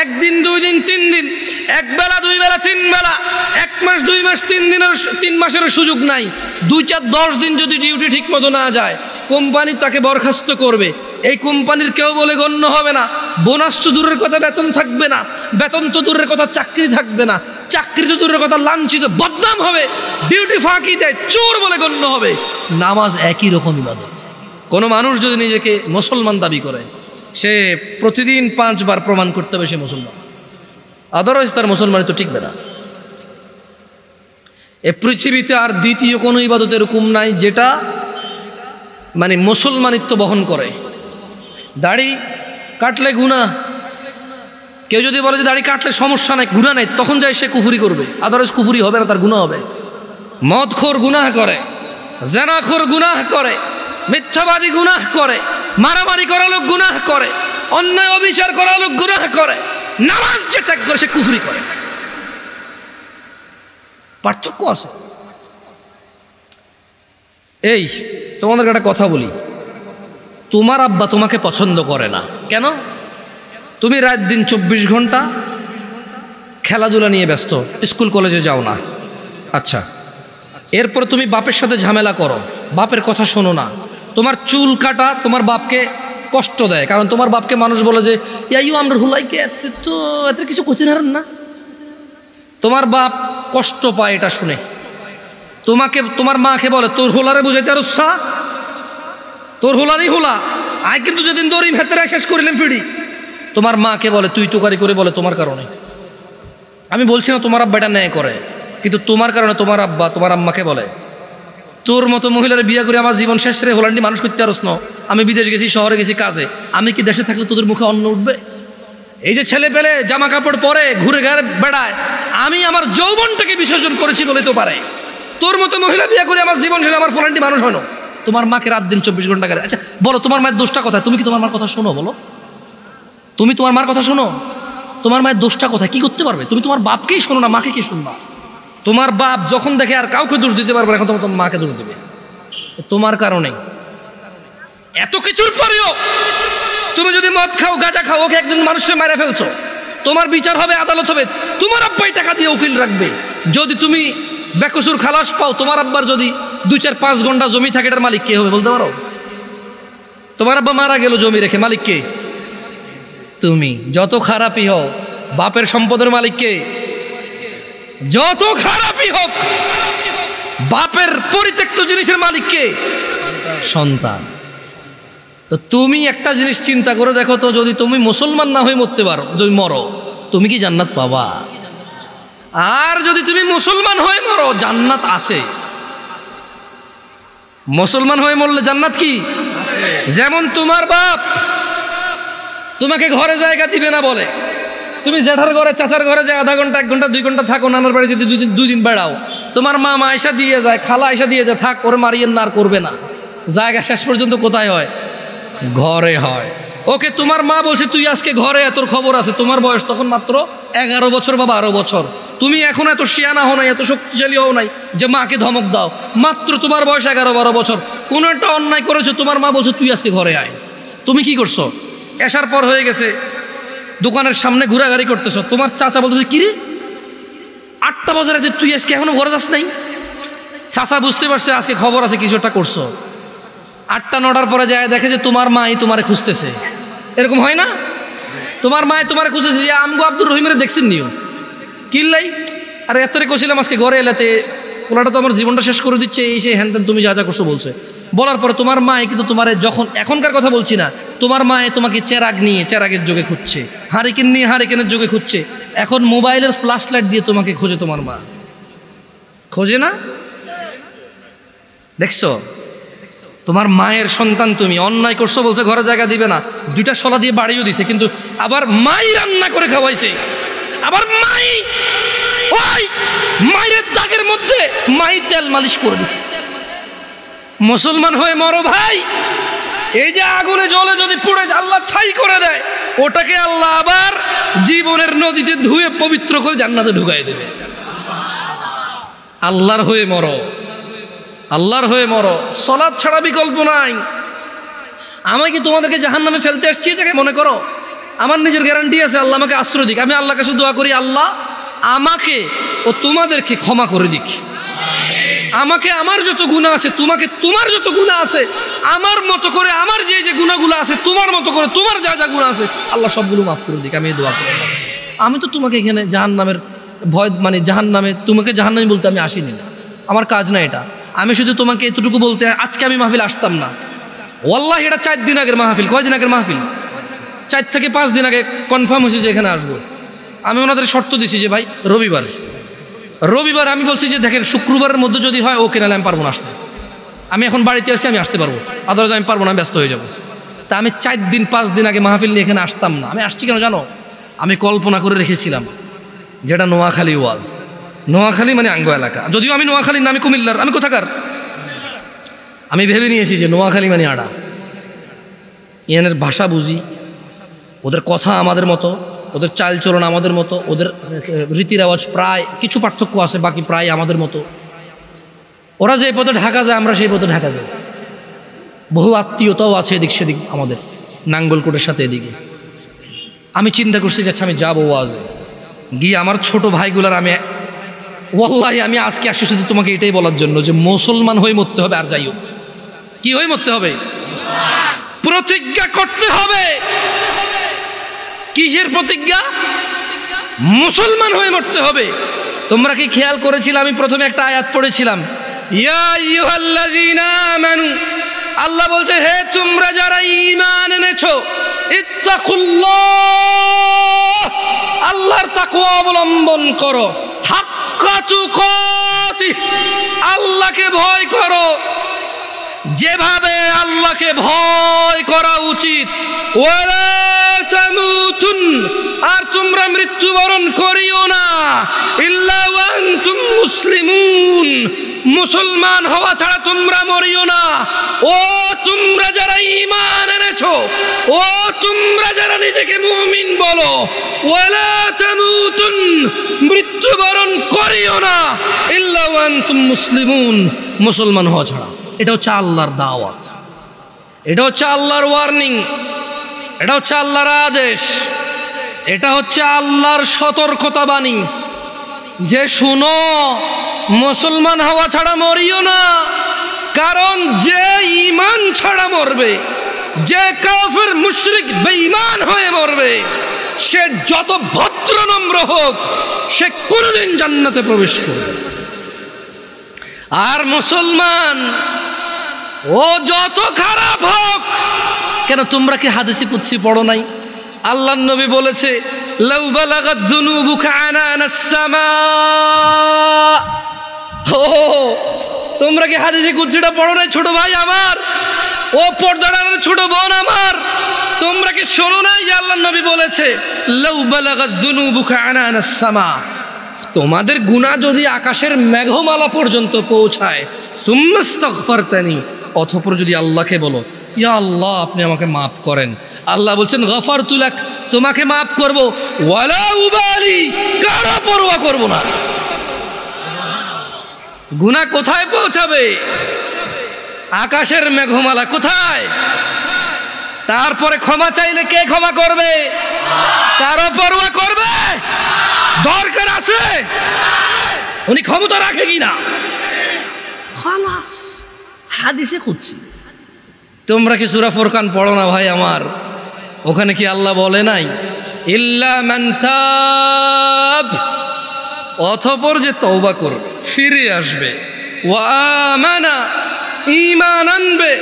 একদিন, দুই দিন, তিন দিন, এক বেলা, দুই বেলা, তিন বেলা, এক মাস, দুই মাস, 3 মাসেরও সুযোগ নাই। 2, 4, 10 দিন যদি ডিউটি ঠিক মতো না যায়, কোম্পানি তাকে বরখাস্ত করবে। এই কোম্পানির কেউ বলে গণ্য হবে না। বোনাস তো দূরের কথা, বেতন থাকবে না, বেতন তো দূরের কথা, চাকরি থাকবে না, চাকরি তো দূরের কথা, লাঞ্ছিত, বদনাম হবে, ডিউটি ফাঁকি দেয়, চোর বলে গণ্য হবে। নামাজ একই রকম ইবাদত। কোনো মানুষ যদি নিজেকে মুসলমান দাবি করে, সে প্রতিদিন 5 বার প্রমাণ করতে হবে সে মুসলমান, আদারওয়াইজ তার মুসলমানি তো টিকবে না। এ পৃথিবীতে আর দ্বিতীয় কোনো ইবাদত এরকম নাই যেটা মানে মুসলমানিত্ব বহন করে। দাড়ি কাটলে গুনাহ, কেউ যদি বলে যে দাড়ি কাটলে সমস্যা নাই, গুনাহ নাই, তখন যায় সে কুফরি করবে, আদারওয়াইজ কুফরি হবে না, তার গুনাহ হবে। মদখোর গুনাহ করে, জেনাখোর গুনাহ করে, মিথ্যাবাদী গুনাহ করে, মারামারি করা লোক গুনাহ করে, অন্যায় অবিচার করা লোক গুনাহ করে, নামাজ যে ত্যাগ করে সে কুফরি করে। পার্থক্য আছে। এই তোমাদের একটা কথা বলি, তোমার আব্বা তোমাকে পছন্দ করে না কেন? তুমি রাত দিন 24 ঘন্টা খেলাধুলা নিয়ে ব্যস্ত, স্কুল কলেজে যাও না। আচ্ছা, এরপর তুমি বাপের সাথে ঝামেলা করো, বাপের কথা শোনো না। তোমার চুল কাটা তোমার বাপকে কষ্ট দেয়, কারণ তোমার বাপকে মানুষ বলে যে ইয়াইও আমরা হুলাইকে তো এত কিছু কঠিন হারেন না। তোমার বাপ কষ্ট পায় এটা শুনে। তোমাকে তোমার মাকে বলে তোর হোলারে বুঝাইতে আর উৎসাহ, তোর হোলারই হোলা, আয় কিন্তু যেদিন দড়ি ভেতরে শেষ করিলাম ফিরি। তোমার মাকে বলে তুই তুকারি করে বলে তোমার কারণে। আমি বলছি না তোমার আব্বা এটা ন্যায় করে, কিন্তু তোমার কারণে তোমার আব্বা তোমার আম্মাকে বলে তোর মতো মহিলার বিয়ে করে আমার জীবন শেষ রে, হোলান্ডি মানুষ করতে আরস ন, আমি বিদেশ গেছি, শহরে গেছি কাজে, আমি কি দেশে থাকলে তোদের মুখে অন্ন উঠবে? এই যে ছেলে পেলে জামা কাপড় পরে ঘুরে ঘুরে বেড়ায়, আমি আমার যৌবনটাকে বিসর্জন করেছি বলে তো পারে। তোর মতো মহিলা বিয়ে করে আমার জীবন শেষে আমার ফলান্টি মানুষ হয় না। তোমার মাকে রাত দিন 24 ঘন্টা করে। আচ্ছা বলো, তোমার মায়ের দোষটা কোথায়? তুমি কি তোমার মার কথা শোনো? বলো, তুমি তোমার মার কথা শোনো? তোমার মায়ের দোষটা কোথায়? কি করতে পারবে? তুমি তোমার বাপকেই শোনো না, মাকে কি শুনবা? তোমার বাপ যখন দেখে আর কাউকে দোষ দিতে পারবে, এখন তোমার মাকে দোষ দিবে তোমার কারণে। এত কিছুর পরেও তুমি যদি মদ খাও, গাঁজা খাও, ওকে একজন মানুষকে মেরে ফেলছো, তোমার বিচার হবে, আদালত হবে, তোমার আব্বাই টাকা দিয়ে উকিল রাখবে। যদি তুমি বেকসুর খালাস পাও, তোমার আব্বার যদি 2, 4, 5 ঘন্টা জমি থাকে, এটার মালিক কে হবে বলতে পারো? তোমার আব্বা মারা গেল জমি রেখে, মালিক কে? তুমি। যত খারাপই হও, বাপের সম্পদের মালিক কে? যত খারাপই হোক, বাপের পরিত্যক্ত জিনিসের মালিক কে? সন্তান। তো তুমি একটা জিনিস চিন্তা করে দেখো তো, যদি তুমি মুসলমান না হয়ে মরতে পারো, যদি মরো, তুমি কি জান্নাত পাবা? আর যদি তুমি মুসলমান হয়ে মরো, জান্নাত আছে। মুসলমান হয়ে মরলে জান্নাত কি? যেমন তোমার বাপ তোমাকে ঘরে জায়গা দিবে না বলে, তুমি জেঠার ঘরে চাচার ঘরে যে আধা ঘন্টা 1 ঘন্টা 2 ঘন্টা থাকো, নানার বাড়ি যদি 2 দিন বেড়াও, তোমার মামা আয়সা দিয়ে যায়, খালা আয়সা দিয়ে যায়, থাক ওরে মারিয়েন না, আর করবে না। জায়গা শেষ পর্যন্ত কোথায় হয়? ঘরে হয়। ওকে তোমার মা বলছে তুই আজকে ঘরে, তোর খবর আছে। তোমার বয়স তখন মাত্র 11 বছর বা 12 বছর। তুমি এখন এত শিয়ানা হও নাই, এত শক্তিশালী হও নাই যে মাকে ধমক দাও। মাত্র তোমার বয়স 11-12 বছর। কোনো একটা অন্যায় করেছো, তোমার মা বলছে তুই আজকে ঘরে আয়। তুমি কি করছো? এসার পর হয়ে গেছে, দোকানের সামনে ঘোরাঘুরি করতেছো। তোমার চাচা বলতেছে কিরে 8টা বাজে রাতে তুই আজকে এখনো ঘরে যাস নাই? চাচা বুঝতে পারছে আজকে খবর আছে, কিছু একটা করছো। 8টা-9টার পরে যায় দেখে যে তোমার মাই তোমারে খুঁজতেছে। এরকম হয় না? তোমার মায় তোমারে খুঁজতেছে যে আমগো আব্দুর রহিমের দেখছেন নিও কিল্লাই, আর এতরে কছিলাম আজকে ঘরে এলাতে, ওলাটা তো আমার জীবনটা শেষ করে দিচ্ছে, এই সেই হ্যান তুমি যা যা করছো বলছে। বলার পরে তোমার মায় কিন্তু তোমার যখন, এখনকার কথা বলছি না, তোমার মায়ে তোমাকে চেরাগ নিয়ে চেরাগের যোগে খুঁজছে, হারিকেন নিয়ে হারিকেনের যোগে খুঁজছে। এখন মোবাইলের ফ্ল্যাশ লাইট দিয়ে তোমাকে খোঁজে। তোমার মা খোঁজে না? দেখছো? তোমার মায়ের সন্তান তুমি, অন্যায় করছো বলছে ঘরে জায়গা দিবে না, 2টা শলা দিয়ে বাড়িও দিছে, কিন্তু আবার মাই রান্না করে খাওয়াইছে। আবার মাই ওই মায়ের দাগের মধ্যে মাই তেল মালিশ করে দিছে। মুসলমান হয়ে মরো ভাই। এই যে আগুনে জলে যদি পুড়ে আল্লাহ ছাই করে দেয়, ওটাকে আল্লাহ আবার জীবনের নদীতে ধুয়ে পবিত্র করে জান্নাতে ঢুকাই দেবে। আল্লাহর হয়ে মরো, আল্লাহর হয়ে মরো। সালাত ছাড়া বিকল্প নাই। আমি কি তোমাদেরকে জাহান্নামে ফেলতে আসছি এটাকে মনে করো? আমার নিজের গ্যারান্টি আছে, আল্লাহ আমাকে আশ্রয় দিক। আমি আল্লাহর কাছে দোয়া করি, আল্লাহ আমাকে ও তোমাদেরকে ক্ষমা করে দিক। আমাকে আমার যত গুনাহ আছে, তোমাকে তোমার যত গুনাহ আছে, আমার মতো করে আমার যে যে গুনাহগুলো আছে, তোমার মতো করে তোমার যা যা গুনাহ আছে, আল্লাহ সবগুলো মাফ করে দিক। আমি এই দোয়া করি। আমি তো তোমাকে এখানে জাহান্নামের ভয়, মানে জাহান্নামে, তোমাকে জাহান্নামী বলতে আমি আসিনি, আমার কাজ না এটা। আমি শুধু তোমাকে এতটুকু বলতে, আজকে আমি মাহফিল আসতাম না, ওয়াল্লাহি এটা 4 দিন আগের মাহফিল। কয়দিন আগের মাহফিল? 4 থেকে 5 দিন আগে কনফার্ম হয়েছে যে এখানে আসবো। আমি ওনাদের শর্ত দিছি যে ভাই রবিবার আমি বলছি যে দেখেন শুক্রবারের মধ্যে যদি হয় ওকে, নাহলে আমি পারবো না আসতে। আমি এখন বাড়িতে আছি, আমি আসতে পারবো, আদারওয়াইজ আমি পারবো না, আমি ব্যস্ত হয়ে যাবো। তা আমি 4 দিন 5 দিন আগে মাহফিল নিয়ে এখানে আসতাম না। আমি আসছি কেন জানো? আমি কল্পনা করে রেখেছিলাম যেটা নোয়াখালী ওয়াজ। নোয়াখালী মানে আঙ্গ এলাকা, যদিও আমি নোয়াখালীর না, আমি কুমিল্লার। আমি কোথাকার? আমি ভেবে নিয়েছি যে নোয়াখালী মানে আড়া। ইয়ানের ভাষা বুঝি, ওদের কথা আমাদের মতো, ওদের চালচলন আমাদের মতো, ওদের রীতি রেওয়াজ প্রায় কিছু পার্থক্য আছে, বাকি প্রায় আমাদের মতো। ওরা যে পথে ঢাকা যায়, আমরা সেই পথে ঢাকা যাই। বহু আত্মীয়তাও আছে এদিক সেদিক আমাদের, নাঙ্গলকোটের সাথে এদিকে। আমি চিন্তা করছি যাচ্ছি আমি যাবো ওয়াজে গিয়ে আমার ছোট ভাইগুলার আমি, ওয়াল্লাহি আমি আজকে আসছি শুধু তোমাকে এটাই বলার জন্য যে মুসলমান হয়ে মরতে হবে। আর যাই হোক, কি হয়ে মরতে হবে? প্রতিজ্ঞা করতে হবে। কিসের প্রতিজ্ঞা? মুসলমান হয়ে মরতে হবে। তোমরা কি খেয়াল করেছিলে আমি প্রথমে একটা আয়াত পড়েছিলাম, ইয়া আইয়ুহাল্লাযীনা আমানু, আল্লাহ বলছে হে তোমরা যারা ঈমান এনেছো, ইত্তাকুল্লাহ, আল্লাহর তাকওয়া অবলম্বন করো, হাক্কা তুকাতিহ, আল্লাহকে ভয় করো যেভাবে আল্লাহকে ভয় করা উচিত। ওয়ালা তামুতুন, আর তোমরা মৃত্যুবরণ করিও না, ইল্লা ওয়া আনতুম মুসলিমুন, মুসলমান হওয়া ছাড়া তোমরা মরিও না। ও তোমরা যারা ঈমান এনেছো, ও তোমরা যারা নিজেকে মুমিন বলো, ওয়ালা তামুতুন, মৃত্যুবরণ করিও না, ইল্লা ওয়া আনতুম মুসলিমুন, মুসলমান হওয়া ছাড়া। এটা হচ্ছে আল্লাহর দাওয়াত, এটা হচ্ছে আল্লাহর ওয়ার্নিং, এটা হচ্ছে আল্লাহর আদেশ, এটা হচ্ছে আল্লাহর সতর্কতা বাণী যে শুনো, মুসলমান হওয়া ছাড়া মরিও না। কারণ যে ঈমান ছাড়া মরবে, যে কাফের মুশরিক বেঈমান হয়ে মরবে, সে যত ভদ্র নম্র হোক, সে কোনোদিন জান্নাতে প্রবেশ করবে। আর মুসলমান ও যত খারাপ হোক কেন, তোমরা কি হাদিসে কুদসি পড়ো নাই? আল্লাহর নবী বলেছে, লাউ বালাগাত যুনুবুকা আনানাস সামা। ও তোমরা কি হাদিসে কুদসিটা পড়ো নাই ছোট ভাই আমার, ও পর্দার ছোট বোন আমার? তোমরা কি শোনো নাই যে আল্লাহর নবী বলেছে লাউ বালাগাত যুনুবুকা আনানাস সামা, তোমাদের গুনাহ যদি আকাশের মেঘমালা পর্যন্ত পৌঁছায়, সুম্মাস্তাগফারতানি, অতঃপর যদি আল্লাহকে বলো ইয়া আল্লাহ আপনি আমাকে মাফ করেন, আল্লাহ বলছেন গফারতু লাক, তোমাকে মাফ করব, ওয়ালা উবালি, কারো পরোয়া করব না। গুনাহ কোথায় পৌঁছাবে? আকাশের মেঘমালা কোথায়? তারপরে ক্ষমা চাইলে কে ক্ষমা করবে? কারো পরোয়া করবে? দরকার আছে উনি ক্ষমতা রাখে কিনা, খালাস হাদিসে খুঁজছি। তোমরা কি সূরা ফুরকান পড়ো না ভাই আমার? ওখানে কি আল্লাহ বলে নাই ইল্লা মান তাব, অতঃপর যে তওবা করবে, ফিরে আসবে, ওয়া আমানা, ঈমান আনবে,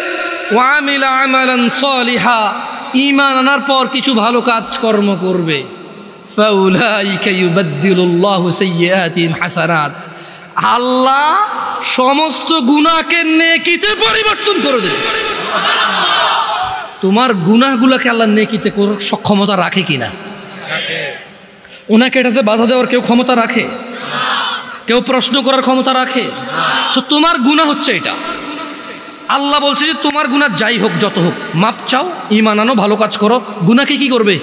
ওয়া আমিলা আমালান সালিহা, ঈমান আনার পর কিছু ভালো কাজকর্ম করবে, ফাউলাইকা ইউবাদদিলুল্লাহু সাইয়্যাতিহিম হাসানাত, আল্লাহ সমস্ত গুনাহকে নেকিতে পরিবর্তন করে দেবে। তোমার গুনাহগুলোকে আল্লাহ নেকিতে করার সক্ষমতা রাখে কিনা? ওনাকে এটাতে বাধা দেওয়ার কেউ ক্ষমতা রাখে? কেউ প্রশ্ন করার ক্ষমতা রাখে? সো তোমার গুনাহ হচ্ছে এটা, আল্লাহ বলছে যে তোমার গুনাহ যাই হোক যত হোক মাপ চাও, ঈমান আনো, ভালো কাজ করো, গুনাহকে কি করবে?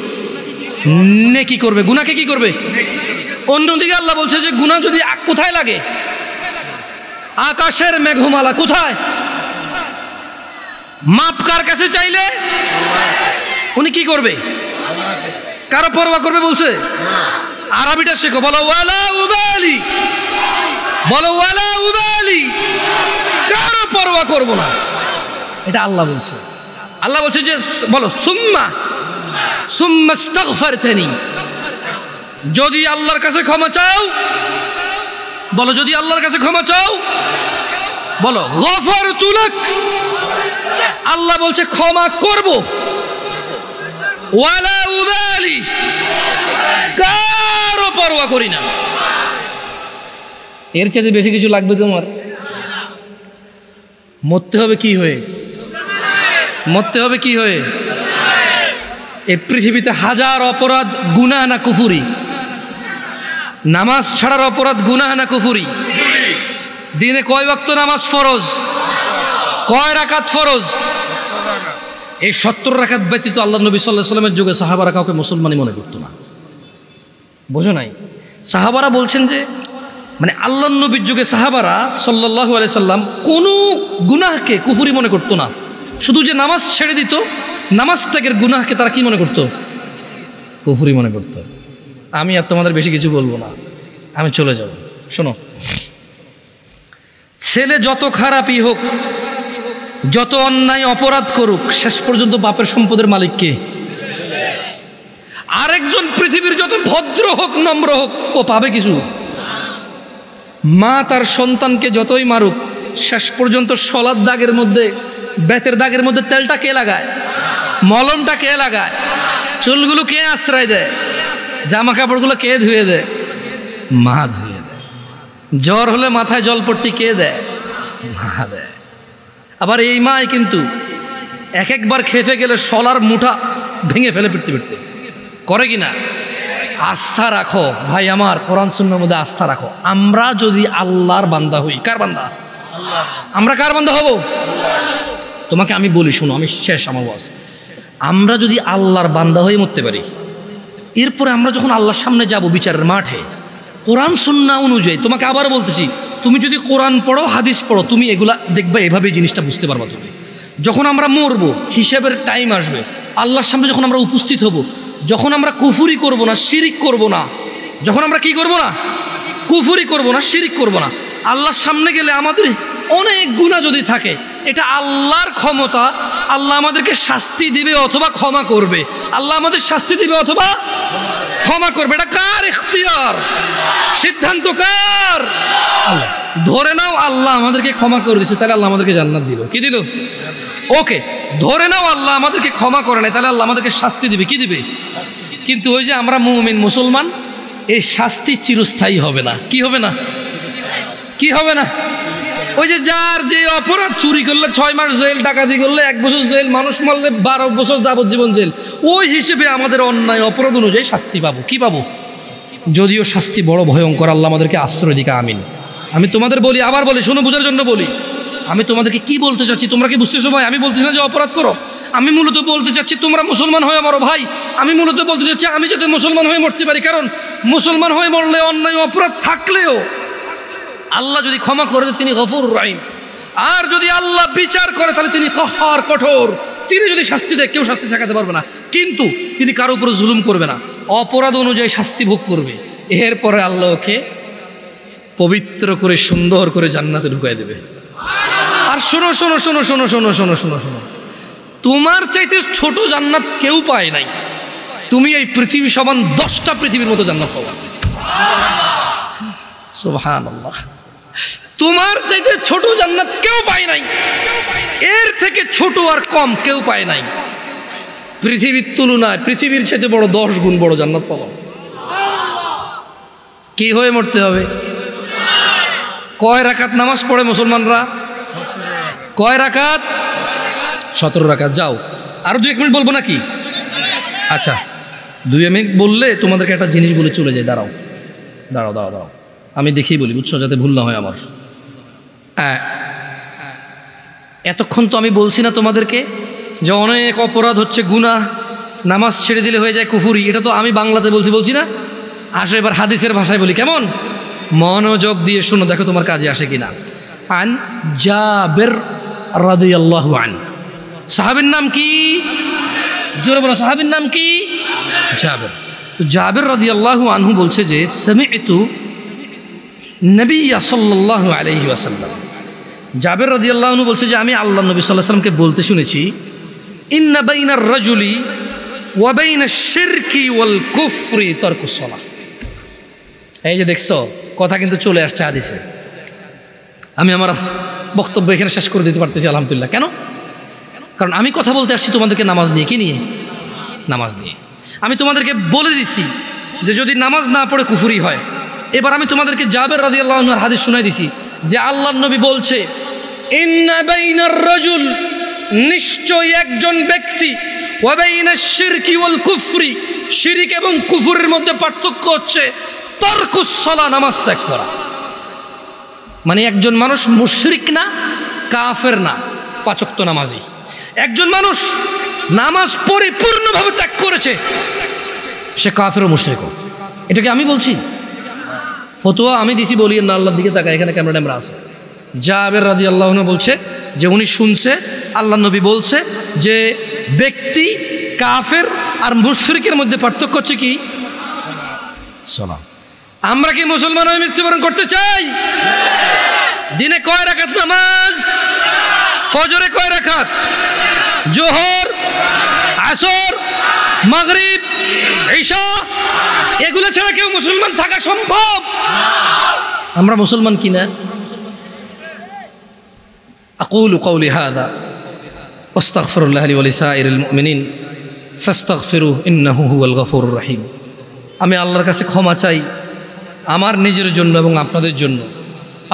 নেকি করবে। গুনাহকে কি করবে? অন্যদিকে আল্লাহ বলছে যে গুনাহ যদি কোথায় লাগে? আকাশের মেঘমালা কোথায়? মাপ কার কাছে চাইলে উনি কি করবে? কারো পরোয়া করবে বলছে? আরবিটা শেখো, বলো ওয়ালা উবালি, বলো ওয়ালা উবালি, কারো পরোয়া করব না, এটা আল্লাহ বলছে। আল্লাহ বলছে যে বলো সুম্মাস্তাগফারতানি, যদি আল্লাহর কাছে ক্ষমা চাও, বলো যদি আল্লাহর কাছে ক্ষমা চাও, বলো গফারতু লাক, আল্লাহ বলছে ক্ষমা করব, ওয়ালা উবালি, কারো পরোয়া করি না। এর চেয়ে বেশি কিছু লাগবে তোমার? মরতে হবে কি হয়ে? মরতে হবে কি হয়ে? এই পৃথিবীতে হাজার অপরাধ, গুনাহ না কুফরি? নামাজ ছাড়ার অপরাধ গুনাহ না কুফরি? দিনে কয় ওয়াক্ত নামাজ ফরজ? কয় রাকাত ফরজ? এই 70 রাকাত ব্যতীত আল্লাহ নবী সাল্লাল্লাহু আলাইহি ওয়াসাল্লামের যুগে সাহাবারা কাউকে মুসলমানই মনে করতো না। বোঝো নাই? সাহাবারা বলছেন যে মানে আল্লাহ নবীর যুগে সাহাবারা সাল্লাল্লাহু আলাইহি সাল্লাম কোনো গুনাহকে কুফরি মনে করতো না, শুধু যে নামাজ ছেড়ে দিত, নামাজ ত্যাগের গুনাহকে তারা কি মনে করতো? কুফরি মনে করতো। আমি আর তোমাদের বেশি কিছু বলবো না, আমি চলে যাব। শোনো, ছেলে যত খারাপই হোক, যত অন্যায় অপরাধ করুক, শেষ পর্যন্ত বাপের সম্পদের মালিক কে? আরেকজন পৃথিবীর যত ভদ্র হোক, নম্র হোক, ও পাবে কিছু? মা তার সন্তানকে যতই মারুক, শেষ পর্যন্ত শলার দাগের মধ্যে, বেতের দাগের মধ্যে তেলটা কে লাগায়? মলমটা কে লাগায়? চুলগুলো কে আশ্রয় দেয়? জামা কাপড়গুলো কে ধুয়ে দেয়? মা ধুয়ে দেয়। জ্বর হলে মাথায় জলপট্টি কে দেয়? মা দেয়। আবার এই মাই কিন্তু এক একবার খেপে গেলে শলার মুঠা ভেঙে ফেলে পিটতে পিটতে, করে কি না? আস্থা রাখো ভাই আমার, কোরআন সুন্নাহর মধ্যে আস্থা রাখো। আমরা যদি আল্লাহর বান্দা হই, কার বান্দা? আমরা কার বান্দা হব? তোমাকে আমি বলি, শুনো, আমি শেষ আমার ওয়াজ। আমরা যদি আল্লাহর বান্দা হয়ে মরতে পারি, এরপরে আমরা যখন আল্লাহর সামনে যাব বিচারের মাঠে, কোরআন সুন্নাহ অনুযায়ী, তোমাকে আবার বলতেছি, তুমি যদি কোরআন পড়ো, হাদিস পড়ো, তুমি এগুলা দেখবে, এভাবে জিনিসটা বুঝতে পারবা। তুমি যখন আমরা মরবো, হিসাবের টাইম আসবে, আল্লাহর সামনে যখন আমরা উপস্থিত হব, যখন আমরা কুফরি করব না, শিরিক করব না, যখন আমরা কি করব না, কুফরি করব না, শিরিক করব না, আল্লাহর সামনে গেলে আমাদের অনেক গুনাহ যদি থাকে, এটা আল্লাহর ক্ষমতা। আল্লাহ আমাদেরকে শাস্তি দিবে অথবা ক্ষমা করবে। আল্লাহ আমাদের শাস্তি দিবে অথবা ক্ষমা করবে। এটা কার ইখতিয়ার? সিদ্ধান্ত কার? আল্লাহ। ধরে নাও আল্লাহ আমাদেরকে ক্ষমা করে দিয়েছে, তাহলে আল্লাহ আমাদেরকে জান্নাত দিল। কি দিল? ওকে। ধরে নাও আল্লাহ আমাদেরকে ক্ষমা করে নাই, তাহলে আল্লাহ আমাদেরকে শাস্তি দিবে। কি দিবে? কিন্তু ওই যে আমরা মুমিন মুসলমান, এই শাস্তি চিরস্থায়ী হবে না। কি হবে না? কি হবে না? ওই যে যার যে অপরাধ, চুরি করলে 6 মাস জেল, ডাকাতি করলে 1 বছর জেল, মানুষ মারলে 12 বছর যাবজ্জীবন জেল, ওই হিসেবে আমাদের অন্যায় অপরাধ অনুযায়ী শাস্তি পাবো। কি পাবো? যদিও শাস্তি বড় ভয়ঙ্কর, আল্লাহ আমাদেরকে আশ্রয় দিকে, আমিন। আমি তোমাদের বলি, আবার বলি, শোনো, বোঝার জন্য বলি, আমি তোমাদেরকে কি বলতে চাচ্ছি তোমরা কি বুঝতেছো ভাই? আমি বলতেছি না যে অপরাধ করো, আমি মূলত বলতে চাচ্ছি তোমরা মুসলমান হয়ে মরো ভাই। আমি মূলত বলতে চাচ্ছি আমি যাতে মুসলমান হয়ে মরতে পারি, কারণ মুসলমান হয়ে মরলে অন্যায় অপরাধ থাকলেও আল্লাহ যদি ক্ষমা করে দেয় তিনি গফুর রহিম, আর যদি আল্লাহ বিচার করে তাহলে তিনি কহ্হার, কঠোর। তিনি যদি শাস্তি দেয় কেউ শাস্তি ঠেকাতে পারবে না, কিন্তু তিনি কারো উপরে জুলুম করবে না, অপরাধ অনুযায়ী শাস্তি ভোগ করবে। এরপরে আল্লাহ ওকে পবিত্র করে সুন্দর করে জান্নাতে ঢুকাই দেবে। আর শোনো শোনো শোনো শোনো শোনো শোনো শোনো শোনো, তোমার চাইতে ছোট জান্নাত কেউ পায় নাই। তুমি এই পৃথিবী সমান 10টা পৃথিবীর মতো জান্নাত পাবা। সুবহানাল্লাহ। তোমার চাইতে ছোট জান্নাত কেউ পায় নাই, এর থেকে ছোট আর কম কেউ পায় নাই। পৃথিবীর তুলনায় পৃথিবীর চাইতে বড় 10 গুণ বড় জান্নাত পাবা। কি হয়ে মরতে হবে? কয় রাকাত নামাজ পড়ে মুসলমানরা? কয় রাকাত? 17 রাকাত। যাও, আরো 2-1 মিনিট বলবো নাকি? আচ্ছা, 2 মিনিট বললে তোমাদেরকে একটা জিনিস বলে চলে যায়। দাঁড়াও দাঁড়াও দাঁড়াও দাঁড়াও, আমি দেখেই বলি, বুঝছো, যাতে ভুল না হয় আমার। এতক্ষণ তো আমি বলছি না তোমাদেরকে যে অনেক অপরাধ হচ্ছে গুনাহ, নামাজ ছেড়ে দিলে হয়ে যায় কুফরি। এটা তো আমি বাংলাতে বলছি না। আসো এবার হাদিসের ভাষায় বলি, কেমন? মনোযোগ দিয়ে শোনো, দেখো তোমার কাজে আসে কিনা। আন জাবের রাদিয়াল্লাহু আনহু, সাহাবীর নাম কি? জোরে বলো, সাহাবীর নাম কি? জাবের। তো জাবের রাদিয়াল্লাহু আনহু বলছে যে সামি'তু নবী সাল্লাল্লাহু আলাইহি ওয়াসাল্লাম, জাবের রাদিয়াল্লাহু আনহু বলছে যে আমি আল্লাহ নবী সাল্লাল্লাহু আলাইহি ওয়াসাল্লামকে বলতে শুনেছি, ইন্না বাইনার রাজুলি ওয়া বাইনাশ শিরকি ওয়াল কুফরি তারকুস সালাহ। এই যে দেখছো, কথা কিন্তু চলে আসছে হাদিসে। আমি আমার বক্তব্য এখানে শেষ করে দিতে পারতেছি আলহামদুলিল্লাহ। কেন? কারণ আমি কথা বলতে আসছি তোমাদেরকে নামাজ নিয়ে। কি নিয়ে? নামাজ নিয়ে। আমি তোমাদেরকে বলে দিচ্ছি যে যদি নামাজ না পড়ে কুফরি হয়। এবার আমি তোমাদেরকে জাবের রাদিয়াল্লাহু আনহুর হাদিস শোনাই দিছি যে আল্লাহর নবী বলছে, ইন্না বাইনার রাজুল, নিশ্চয় একজন ব্যক্তি, ওয়া বাইনাশ শিরকি ওয়াল কুফরি, শিরক এবং কুফরের মধ্যে পার্থক্য হচ্ছে তারকুস সালাহ, নামাজ ত্যাগ করা। মানে একজন মানুষ মুশরিক না, কাফের না, 5 ওয়াক্ত নামাজি। একজন মানুষ নামাজ পরিপূর্ণভাবে ত্যাগ করেছে, সে কাফের ও মুশরিক। এটাকে আমি বলছি, ফতোয়া আমি দিছি, বলি না, আল্লাহর দিকে তাকায়, এখানে ক্যামেরা ট্যামেরা আছে। জাবের রাদিয়াল্লাহু আনহু বলছে যে উনি শুনছে আল্লাহ নবী বলছে যে ব্যক্তি কাফের আর মুশরিকের মধ্যে পার্থক্য হচ্ছে কি? সালাত। আমরা কি মুসলমান হয়ে মৃত্যুবরণ করতে চাই? দিনে কয় রাকাত নামাজ? ফজরে কয় রাকাত? জোহর, আসর, মাগরিব, ঈশা, এগুলো ছাড়া কেউ মুসলমান থাকা সম্ভব? আমরা মুসলমান কিনা? আকুলু কওলি হাযা ওয়াস্তাগফিরুল্লাহ লি ওয়া লিসাইরিল মুমিনিন ফাস্তাগফিরুহু ইন্নাহু হুয়াল গফুরুর রহিম। আমি আল্লাহর কাছে ক্ষমা চাই আমার নিজের জন্য এবং আপনাদের জন্য।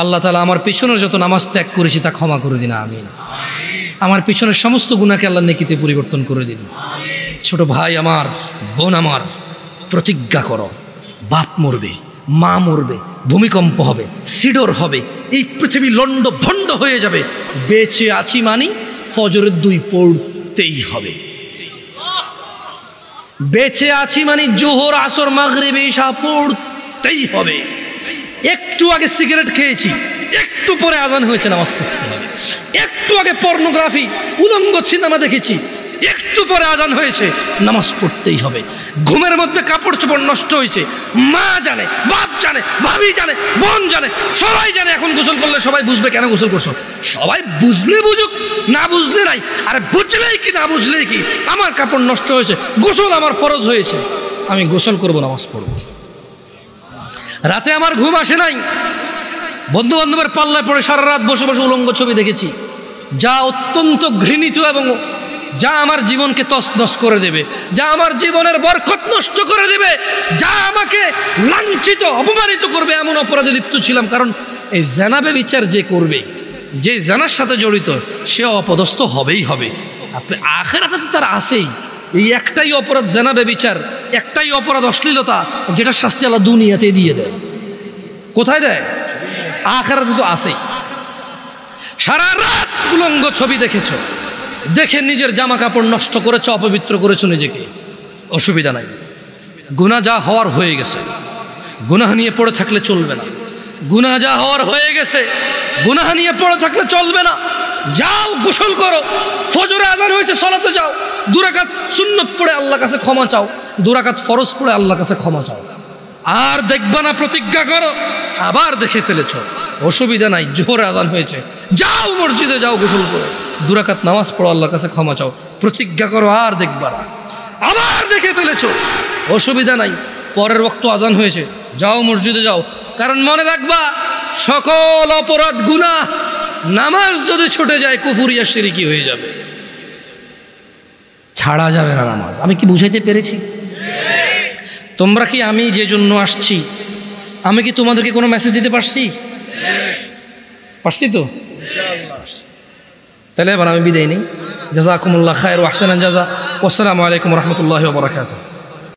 আল্লাহ তাআলা আমার পিছনের যত নামাজ ত্যাগ করেছি তা ক্ষমা করে দিন, আমিন। আমার পিছনের সমস্ত গুনাহকে আল্লাহ নেকিতে পরিবর্তন করে দিন। ছোট ভাই আমার, বোন আমার, প্রতিজ্ঞা করো, বাপ মরবে, মা মরবে, ভূমিকম্প হবে, সিডর হবে, এই পৃথিবী লন্ড ভন্ড হয়ে যাবে, বেঁচে আছি মানি ফজরের 2 পড়তেই হবে। বেঁচে আছি মানে জোহর, আসর, মাগরিব, ঈশা পড়তেই হবে। একটু আগে সিগারেট খেয়েছি, একটু পরে আজান হয়েছে, নামাজ পড়তে হবে। একটু আগে পর্নোগ্রাফি, উলঙ্গ সিনেমা দেখেছি, একটু পরে আজান হয়েছে, নামাজ পড়তেই হবে। ঘুমের মধ্যে কাপড় চোপড় নষ্ট হয়েছে, মা জানে, বাপ জানে, ভাবি জানে, বোন জানে, সবাই জানে। এখন গোসল করলে সবাই বুঝবে কেন গোসল করছো। সবাই বুঝলে বুঝুক, না বুঝলে নাই। আরে বুঝলেই কি না বুঝলেই কি, আমার কাপড় নষ্ট হয়েছে, গোসল আমার ফরজ হয়েছে, আমি গোসল করবো, নামাজ পড়বো। রাতে আমার ঘুম আসে নাই, বন্ধু বান্ধবের পাল্লায় পড়ে সারা রাত বসে বসে উলঙ্গ ছবি দেখেছি, যা অত্যন্ত ঘৃণিত এবং যা আমার জীবনকে তছনছ করে দেবে, যা আমার জীবনের বরকত নষ্ট করে দেবে, যা আমাকে লাঞ্ছিত অপমানিত করবে, এমন অপরাধে লিপ্ত ছিলাম। কারণ এই জেনাবে বিচার যে করবে যে জানার সাথে জড়িত সে অপদস্থ হবেই হবে। আপনি আখিরাতে তো তার আছেই। এই একটাই অপরাধ জানা বেবিচার, একটাই অপরাধ অশ্লীলতা, যেটা শাস্তি আল্লাহ দুনিয়াতে দিয়ে দেয়। কোথায় দেয়? আখিরাতে তো আছেই। সারা রাত উলঙ্গ ছবি দেখেছ, দেখে নিজের জামা কাপড় নষ্ট করেছ, অপবিত্র করেছ নিজেকে, অসুবিধা নাই। গুনাহ যা হওয়ার হয়ে গেছে, গুনাহ নিয়ে পড়ে থাকলে চলবে না। গুনাহ যা হওয়ার হয়ে গেছে, গুনাহ নিয়ে পড়ে থাকলে চলবে না। যাও গোসল করো, ফজরে আযান হয়েছে সালাতে যাও, 2 রাকাত সুন্নত পড়ে আল্লাহর কাছে ক্ষমা চাও, 2 রাকাত ফরজ পড়ে আল্লাহর কাছে ক্ষমা চাও। আর দেখবা না, প্রতিজ্ঞা করো। আবার দেখে ফেলেছো, অসুবিধা নাই, জোহর আযান হয়েছে, যাও মসজিদে যাও, গোসল করো, 2 রাকাত নামাজ পড়ো, আল্লাহর কাছে ক্ষমা চাও, প্রতিজ্ঞা করো, আর দেখবা না। আবার দেখে ফেলেছো, অসুবিধা নাই, পরের ওয়াক্ত আযান হয়েছে, যাও মসজিদে যাও। কারণ মনে রাখবা, সকল অপরাধ গুনাহ নামাজ যদি ছুটে যায় কুফরিয়া শিরকি হয়ে যাবে, ছাড়া যাবে না নামাজ। আমি কি বুঝাইতে পেরেছি? তোমরা কি, আমি যে জন্য আসছি, আমি কি তোমাদেরকে কোনো মেসেজ দিতে পারছি? পারছি তো? তাহলে এবার আমি বিদায় নেই। জাযাকুমুল্লাহ খায়র ওয়া আহসানাল জাযা। ওয়াসসালামু আলাইকুম ওয়া রাহমাতুল্লাহি ওয়া বারাকাতুহু।